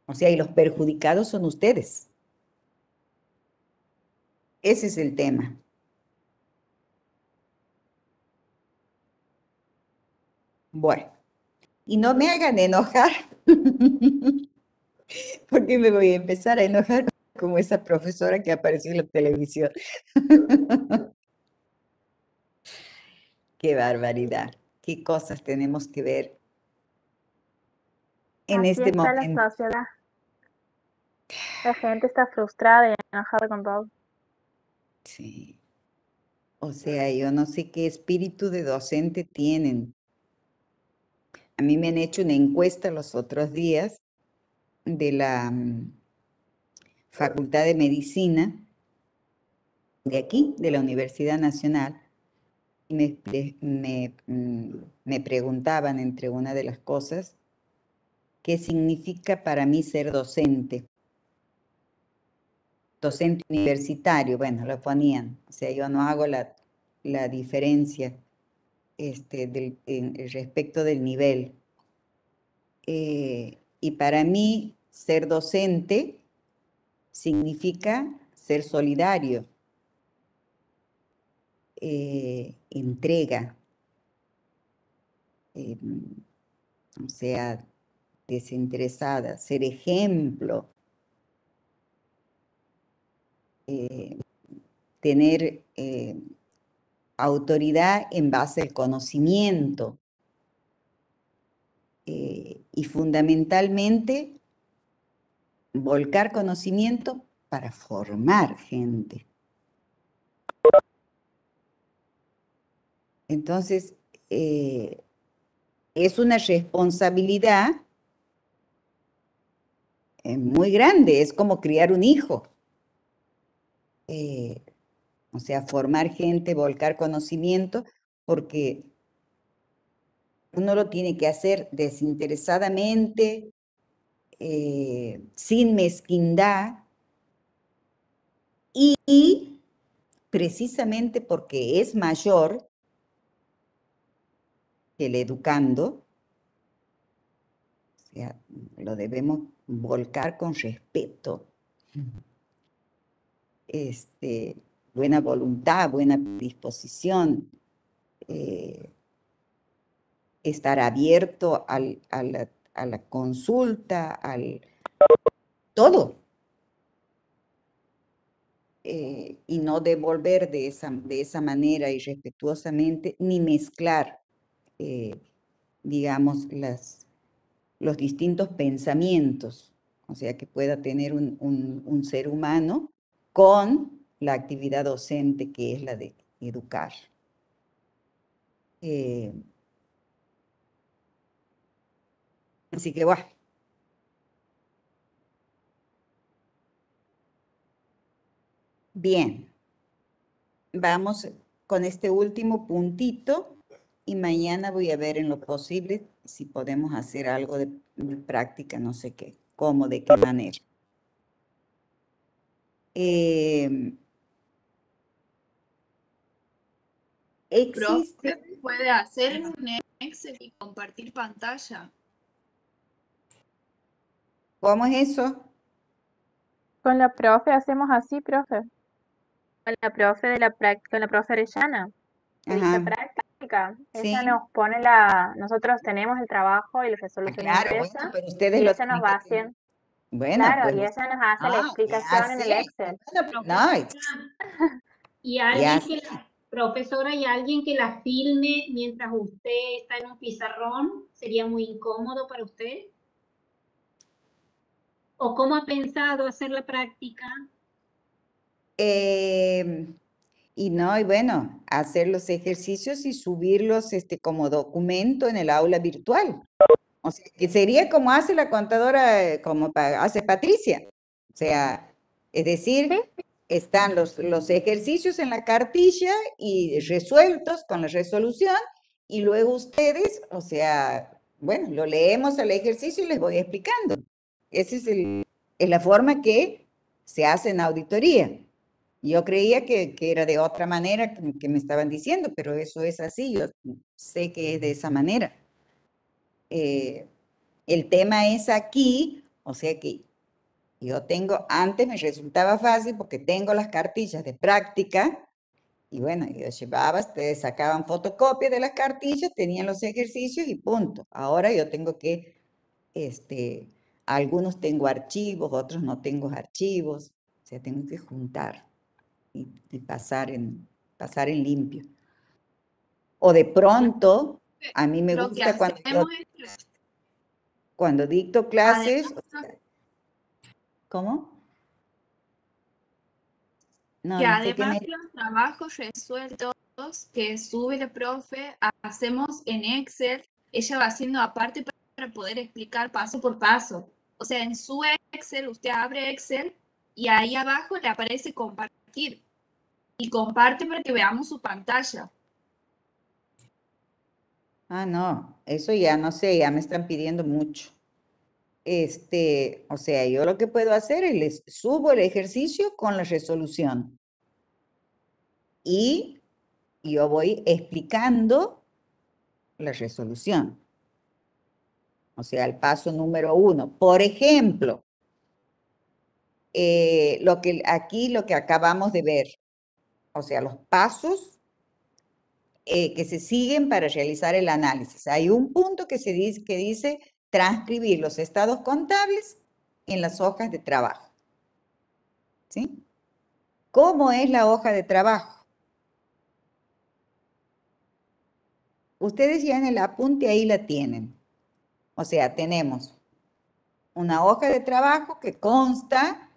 O sea, y los perjudicados son ustedes. Ese es el tema. Bueno, y no me hagan enojar, porque me voy a empezar a enojar como esa profesora que apareció en la televisión. Qué barbaridad, qué cosas tenemos que ver en Así este está la momento. sociedad. La gente está frustrada y enojada con todo. Sí. O sea, yo no sé qué espíritu de docente tienen. A mí me han hecho una encuesta los otros días de la Facultad de Medicina de aquí, de la Universidad Nacional, y me preguntaban, entre una de las cosas, qué significa para mí ser docente. Docente universitario, bueno, lo ponían. O sea, yo no hago la diferencia respecto del nivel. Y para mí, ser docente significa ser solidario, entrega, o sea, desinteresada, ser ejemplo, tener autoridad en base al conocimiento y fundamentalmente volcar conocimiento para formar gente. Entonces, es una responsabilidad muy grande, es como criar un hijo. O sea, formar gente, volcar conocimiento, porque uno lo tiene que hacer desinteresadamente, sin mezquindad, y precisamente porque es mayor que el educando, o sea, lo debemos volcar con respeto, buena voluntad, buena disposición, estar abierto a la consulta, todo. Y no devolver de esa manera irrespetuosamente, ni mezclar, digamos, los distintos pensamientos, o sea, que pueda tener un ser humano con la actividad docente que es la de educar. Así que bueno. Bien. Vamos con este último puntito y mañana voy a ver en lo posible si podemos hacer algo de práctica, no sé qué, cómo, de qué manera. Existe. Profe, puede hacer un Excel y compartir pantalla. ¿Cómo es eso? Con la profe hacemos así, profe. Con la profe con la profe Arellana, que dice Ajá, práctica. Ella sí. nos pone nosotros tenemos el trabajo y la resolución Claro, bueno, impresa, pero ustedes y lo ella nos tienen va que tener. haciendo, Bueno, claro, y pues, ella nos hace la ya explicación en el sé. Excel. Bueno, no, Y ya alguien sé. profesora, y alguien que la filme mientras usted está en un pizarrón, ¿sería muy incómodo para usted? ¿O cómo ha pensado hacer la práctica? Y no, y bueno, hacer los ejercicios y subirlos como documento en el aula virtual. O sea, que sería como hace la contadora, como hace Patricia. O sea, es decir, ¿Sí? están los ejercicios en la cartilla y resueltos con la resolución, y luego ustedes, o sea, bueno, lo leemos al ejercicio y les voy explicando. Esa es la forma que se hace en auditoría. Yo creía que era de otra manera que me estaban diciendo, pero eso es así, yo sé que es de esa manera. El tema es aquí, o sea que yo antes me resultaba fácil porque tengo las cartillas de práctica, y bueno, yo llevaba, ustedes sacaban fotocopia de las cartillas, tenían los ejercicios y punto. Ahora yo tengo que, algunos tengo archivos, otros no tengo archivos, o sea, tengo que juntar y pasar en limpio. O de pronto, a mí me Lo que gusta cuando yo... hacemos es cuando dicto clases, Además, ¿cómo? No, que no sé qué además me... los trabajos resueltos que sube el profe, hacemos en Excel, ella va haciendo aparte para poder explicar paso por paso. O sea, en su Excel, usted abre Excel y ahí abajo le aparece compartir. Y comparte para que veamos su pantalla. Ah, no, eso ya no sé, ya me están pidiendo mucho. O sea, yo lo que puedo hacer es les subo el ejercicio con la resolución. Y yo voy explicando la resolución. O sea, el paso número 1. Por ejemplo, lo que acabamos de ver. O sea, los pasos que se siguen para realizar el análisis. Hay un punto que dice transcribir los estados contables en las hojas de trabajo. ¿Sí? ¿Cómo es la hoja de trabajo? Ustedes ya en el apunte ahí la tienen. O sea, tenemos una hoja de trabajo que consta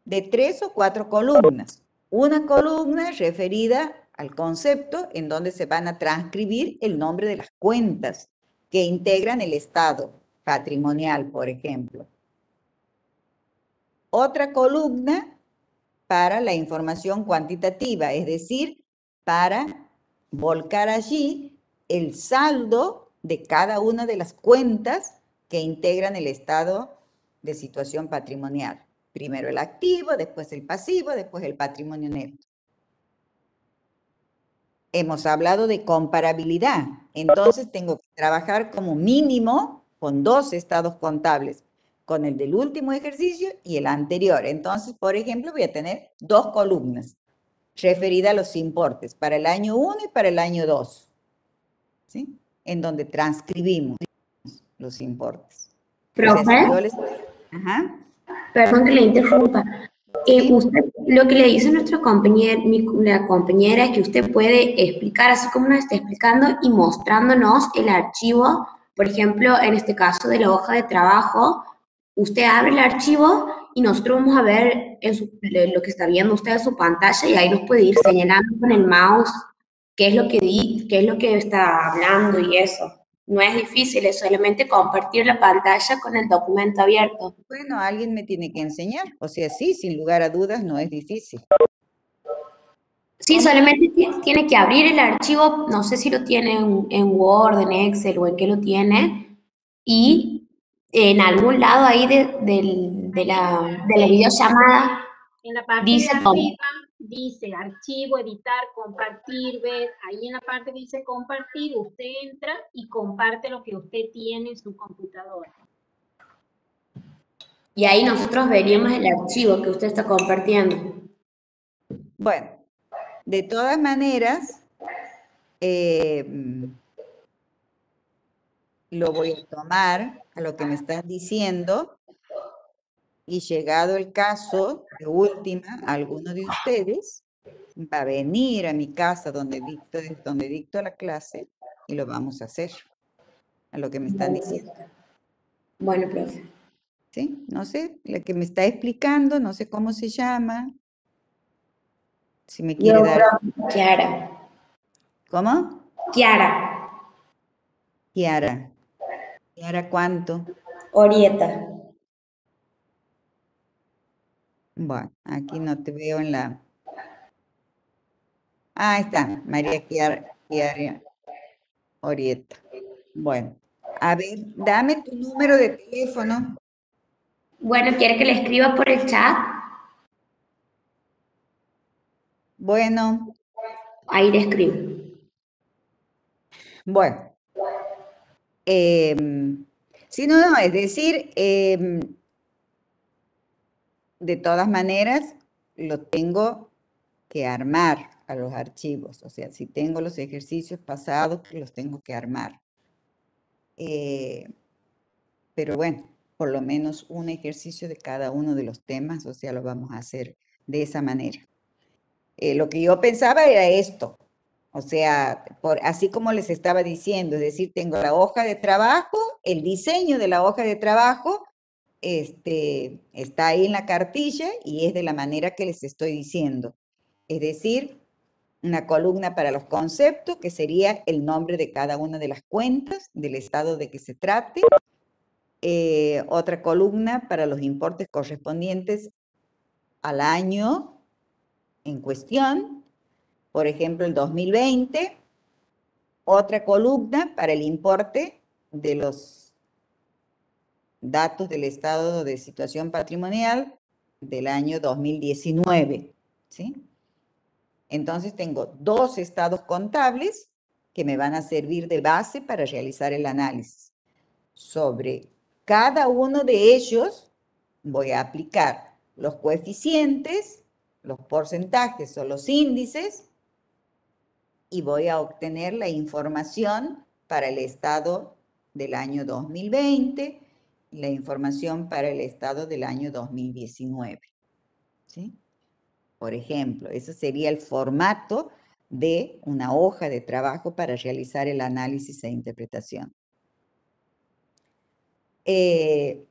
de 3 o 4 columnas. Una columna referida al concepto en donde se van a transcribir el nombre de las cuentas que integran el estado patrimonial, por ejemplo. Otra columna para la información cuantitativa, es decir, para volcar allí el saldo de cada una de las cuentas que integran el estado de situación patrimonial. Primero el activo, después el pasivo, después el patrimonio neto. Hemos hablado de comparabilidad, entonces tengo que trabajar como mínimo con 2 estados contables, con el del último ejercicio y el anterior. Entonces, por ejemplo, voy a tener 2 columnas referidas a los importes para el año 1 y para el año 2, ¿sí? En donde transcribimos los importes. O sea, si yo Profe, les... Ajá. perdón que le interrumpa. Sí. Usted, lo que le dice nuestra compañera, la compañera es que usted puede explicar, así como nos está explicando, y mostrándonos el archivo, por ejemplo, en este caso de la hoja de trabajo, usted abre el archivo y nosotros vamos a ver lo que está viendo usted en su pantalla y ahí nos puede ir señalando con el mouse qué es lo que qué es lo que está hablando y eso. No es difícil, es solamente compartir la pantalla con el documento abierto. Bueno, alguien me tiene que enseñar. O sea, sí, sin lugar a dudas, no es difícil. Sí, solamente tiene que abrir el archivo, no sé si lo tiene en Word, en Excel o en qué lo tiene, y en algún lado ahí de la videollamada En la parte de dice todo. arriba dice archivo, editar, compartir, ver. Ahí en la parte que dice compartir, usted entra y comparte lo que usted tiene en su computadora. Y ahí nosotros veríamos el archivo que usted está compartiendo. Bueno, de todas maneras, lo voy a tomar a lo que me estás diciendo y llegado el caso, de última, alguno de ustedes va a venir a mi casa donde dicto la clase y lo vamos a hacer, a lo que me están diciendo. Bueno, profe. ¿Sí? No sé, la que me está explicando, no sé cómo se llama. Si me quiere dar... Kiara. ¿Cómo? Kiara. Kiara. ¿Kiara cuánto? Orieta. Bueno, aquí no te veo en la... Ah, está, María Kiara Orieta. Bueno, a ver, dame tu número de teléfono. Bueno, ¿quiere que le escriba por el chat? Bueno, Ahí le escribo. bueno. Sí, no, es decir, de todas maneras, lo tengo que armar a los archivos. O sea, si tengo los ejercicios pasados, los tengo que armar. Pero bueno, por lo menos un ejercicio de cada uno de los temas, o sea, lo vamos a hacer de esa manera. Lo que yo pensaba era esto, O sea, así como les estaba diciendo, es decir, tengo la hoja de trabajo, el diseño de la hoja de trabajo está ahí en la cartilla y es de la manera que les estoy diciendo. Es decir, una columna para los conceptos, que sería el nombre de cada una de las cuentas, del estado de que se trate. Otra columna para los importes correspondientes al año en cuestión, por ejemplo, el 2020. Otra columna para el importe de los datos del estado de situación patrimonial del año 2019, ¿sí? Entonces tengo 2 estados contables que me van a servir de base para realizar el análisis. Sobre cada uno de ellos voy a aplicar los coeficientes, los porcentajes o los índices y voy a obtener la información para el estado del año 2020 y la información para el estado del año 2019. ¿Sí? Por ejemplo, ese sería el formato de una hoja de trabajo para realizar el análisis e interpretación. De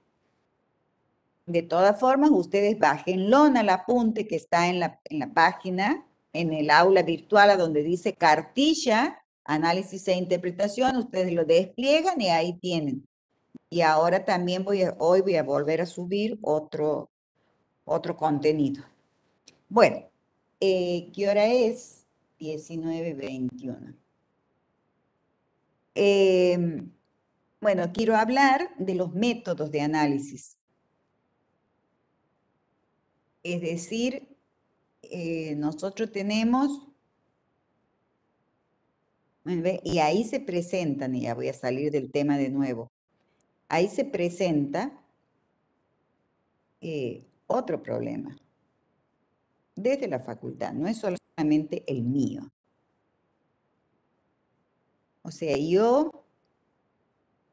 todas formas, ustedes bájenlo al apunte que está en la página, en el aula virtual a donde dice cartilla, análisis e interpretación, ustedes lo despliegan y ahí tienen. Y ahora también hoy voy a volver a subir otro contenido. Bueno, ¿qué hora es? 19:21. Bueno, quiero hablar de los métodos de análisis. Es decir, nosotros tenemos, y ahí se presentan, y ya voy a salir del tema de nuevo, ahí se presenta otro problema desde la facultad, no es solamente el mío. O sea, yo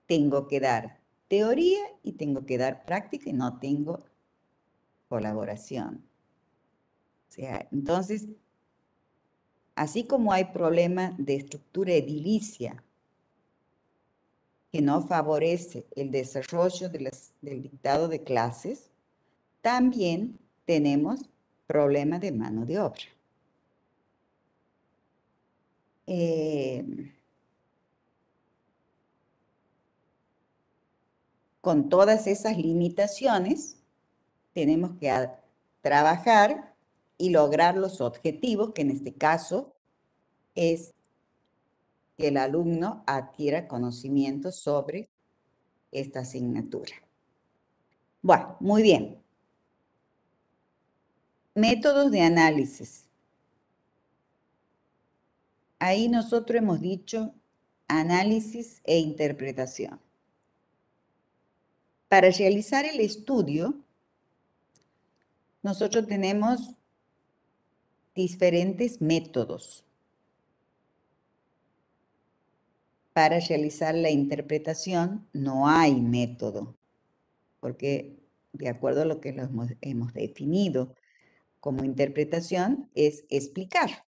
tengo que dar teoría y tengo que dar práctica y no tengo colaboración. O sea, entonces, así como hay problemas de estructura edilicia que no favorece el desarrollo del dictado de clases, también tenemos problemas de mano de obra. Con todas esas limitaciones, tenemos que trabajar y lograr los objetivos, que en este caso es que el alumno adquiera conocimiento sobre esta asignatura. Bueno, muy bien. Métodos de análisis. Ahí nosotros hemos dicho análisis e interpretación. Para realizar el estudio, nosotros tenemos diferentes métodos. Para realizar la interpretación no hay método, porque de acuerdo a lo que hemos definido como interpretación es explicar,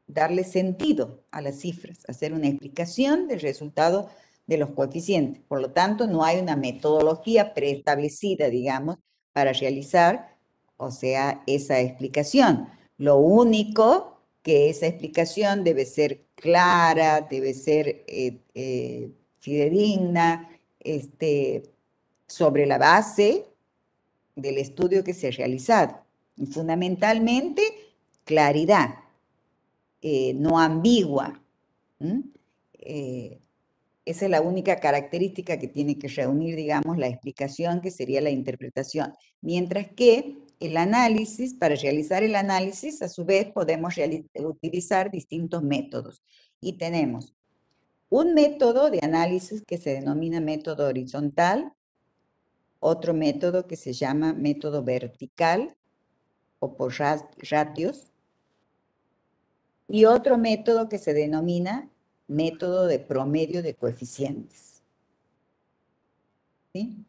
darle sentido a las cifras, hacer una explicación del resultado de los coeficientes. Por lo tanto, no hay una metodología preestablecida, digamos, para realizar, o sea, esa explicación. Lo único que esa explicación debe ser clara, debe ser fidedigna, sobre la base del estudio que se ha realizado. Y fundamentalmente, claridad, no ambigua. Esa es la única característica que tiene que reunir, digamos, la explicación, que sería la interpretación. Mientras que el análisis, para realizar el análisis, a su vez, podemos utilizar distintos métodos. Y tenemos un método de análisis que se denomina método horizontal, otro método que se llama método vertical o por ratios, y otro método que se denomina método de promedio de coeficientes. ¿Sí?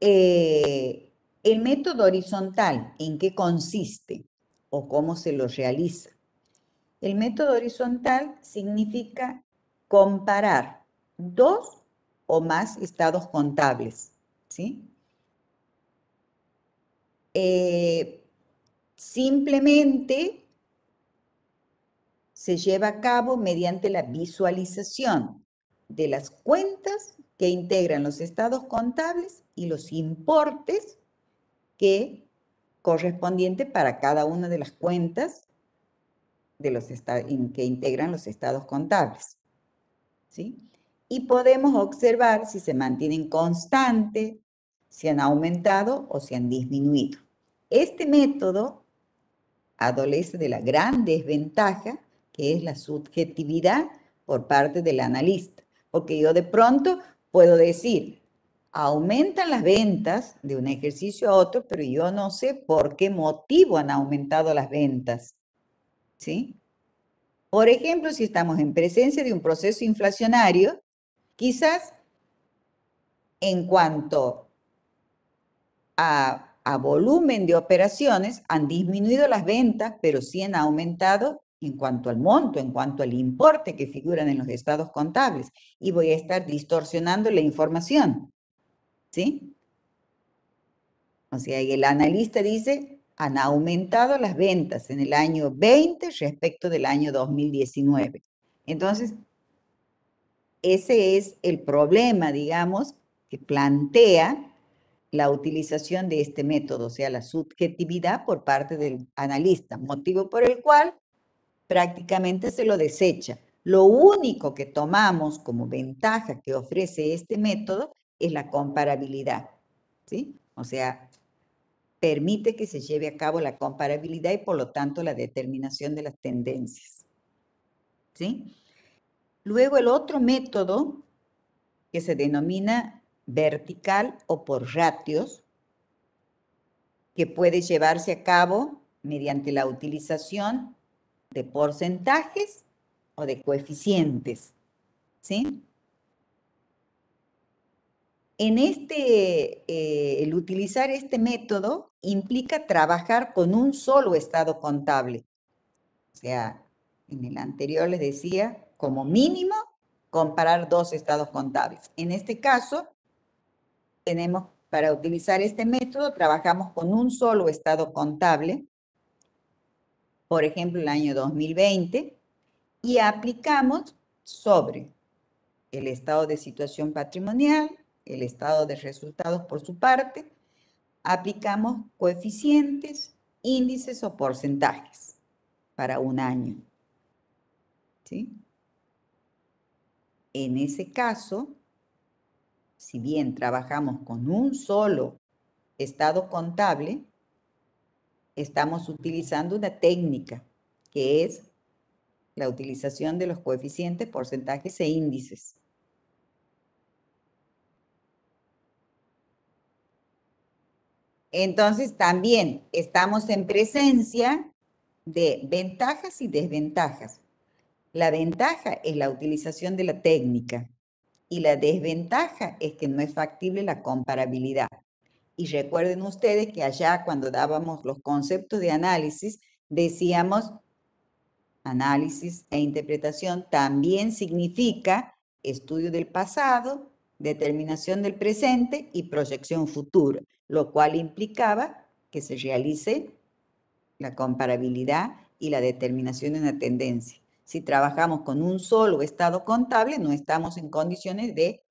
El método horizontal, ¿en qué consiste o cómo se lo realiza? El método horizontal significa comparar 2 o más estados contables, ¿sí? Simplemente se lleva a cabo mediante la visualización de las cuentas que integran los estados contables y los importes correspondientes para cada una de las cuentas que integran los estados contables, ¿sí? Y podemos observar si se mantienen constantes, si han aumentado o si han disminuido. Este método adolece de la gran desventaja que es la subjetividad por parte del analista, porque yo de pronto puedo decir, aumentan las ventas de un ejercicio a otro, pero yo no sé por qué motivo han aumentado las ventas, ¿sí? Por ejemplo, si estamos en presencia de un proceso inflacionario, quizás en cuanto a volumen de operaciones han disminuido las ventas, pero sí han aumentado en cuanto al monto, en cuanto al importe que figuran en los estados contables. Y voy a estar distorsionando la información, ¿sí? O sea, el analista dice, han aumentado las ventas en el año 20 respecto del año 2019. Entonces, ese es el problema, digamos, que plantea la utilización de este método, o sea, la subjetividad por parte del analista, motivo por el cual prácticamente se lo desecha. Lo único que tomamos como ventaja que ofrece este método es la comparabilidad, ¿sí? O sea, permite que se lleve a cabo la comparabilidad y por lo tanto la determinación de las tendencias, ¿sí? Luego el otro método que se denomina vertical o por ratios, que puede llevarse a cabo mediante la utilización de porcentajes o de coeficientes, ¿sí? El utilizar este método implica trabajar con un solo estado contable. O sea, en el anterior les decía, como mínimo, comparar 2 estados contables. En este caso, para utilizar este método, trabajamos con un solo estado contable, por ejemplo, el año 2020, y aplicamos sobre el estado de situación patrimonial, el estado de resultados por su parte, aplicamos coeficientes, índices o porcentajes para un año, ¿sí? En ese caso, si bien trabajamos con un solo estado contable, estamos utilizando una técnica que es la utilización de los coeficientes, porcentajes e índices. Entonces, también estamos en presencia de ventajas y desventajas. La ventaja es la utilización de la técnica y la desventaja es que no es factible la comparabilidad. Y recuerden ustedes que allá cuando dábamos los conceptos de análisis, decíamos análisis e interpretación también significa estudio del pasado, determinación del presente y proyección futura, lo cual implicaba que se realice la comparabilidad y la determinación de una tendencia. Si trabajamos con un solo estado contable, no estamos en condiciones de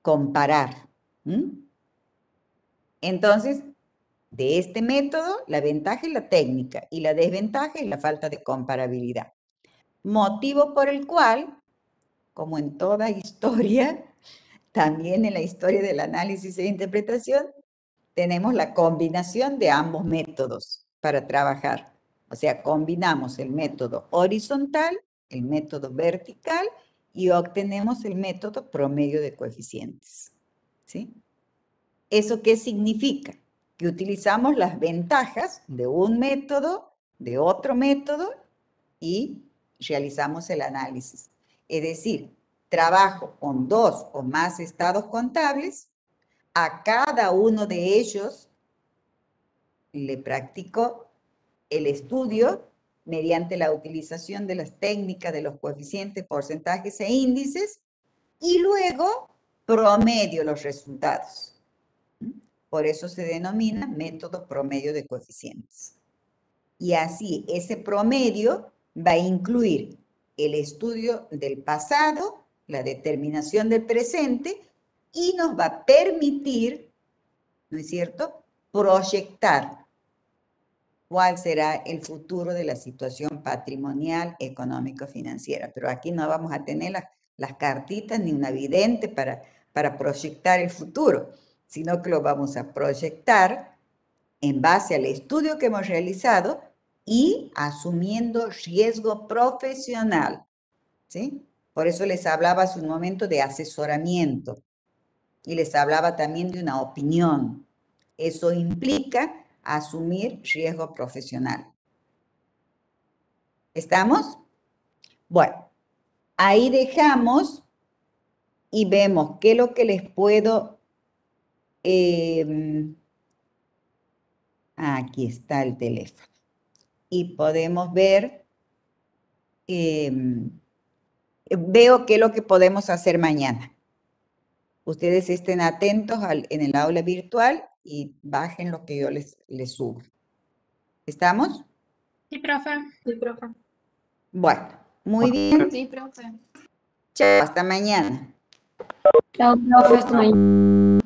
comparar. Entonces, de este método, la ventaja es la técnica y la desventaja es la falta de comparabilidad. Motivo por el cual, como en toda historia, también en la historia del análisis e interpretación, tenemos la combinación de ambos métodos para trabajar. O sea, combinamos el método horizontal, el método vertical y obtenemos el método promedio de coeficientes, ¿sí? ¿Eso qué significa? Que utilizamos las ventajas de un método, de otro método y realizamos el análisis. Es decir, trabajo con 2 o más estados contables, a cada uno de ellos le practico el estudio mediante la utilización de las técnicas de los coeficientes, porcentajes e índices, y luego promedio los resultados. Por eso se denomina método promedio de coeficientes. Y así, ese promedio va a incluir el estudio del pasado, la determinación del presente, y nos va a permitir, ¿no es cierto?, proyectar cuál será el futuro de la situación patrimonial, económico-financiera. Pero aquí no vamos a tener las cartitas ni una vidente para proyectar el futuro, sino que lo vamos a proyectar en base al estudio que hemos realizado y asumiendo riesgo profesional, ¿sí? Por eso les hablaba hace un momento de asesoramiento y les hablaba también de una opinión. Eso implica asumir riesgo profesional. ¿Estamos? Bueno, ahí dejamos y vemos qué es lo que les puedo... aquí está el teléfono. Y podemos ver... veo qué es lo que podemos hacer mañana. Ustedes estén atentos en el aula virtual y bajen lo que yo les subo. ¿Estamos? Sí, profe. Sí, profe. Bueno, muy bien. Sí, profe. Chao, hasta mañana. Chao, profe, hasta mañana.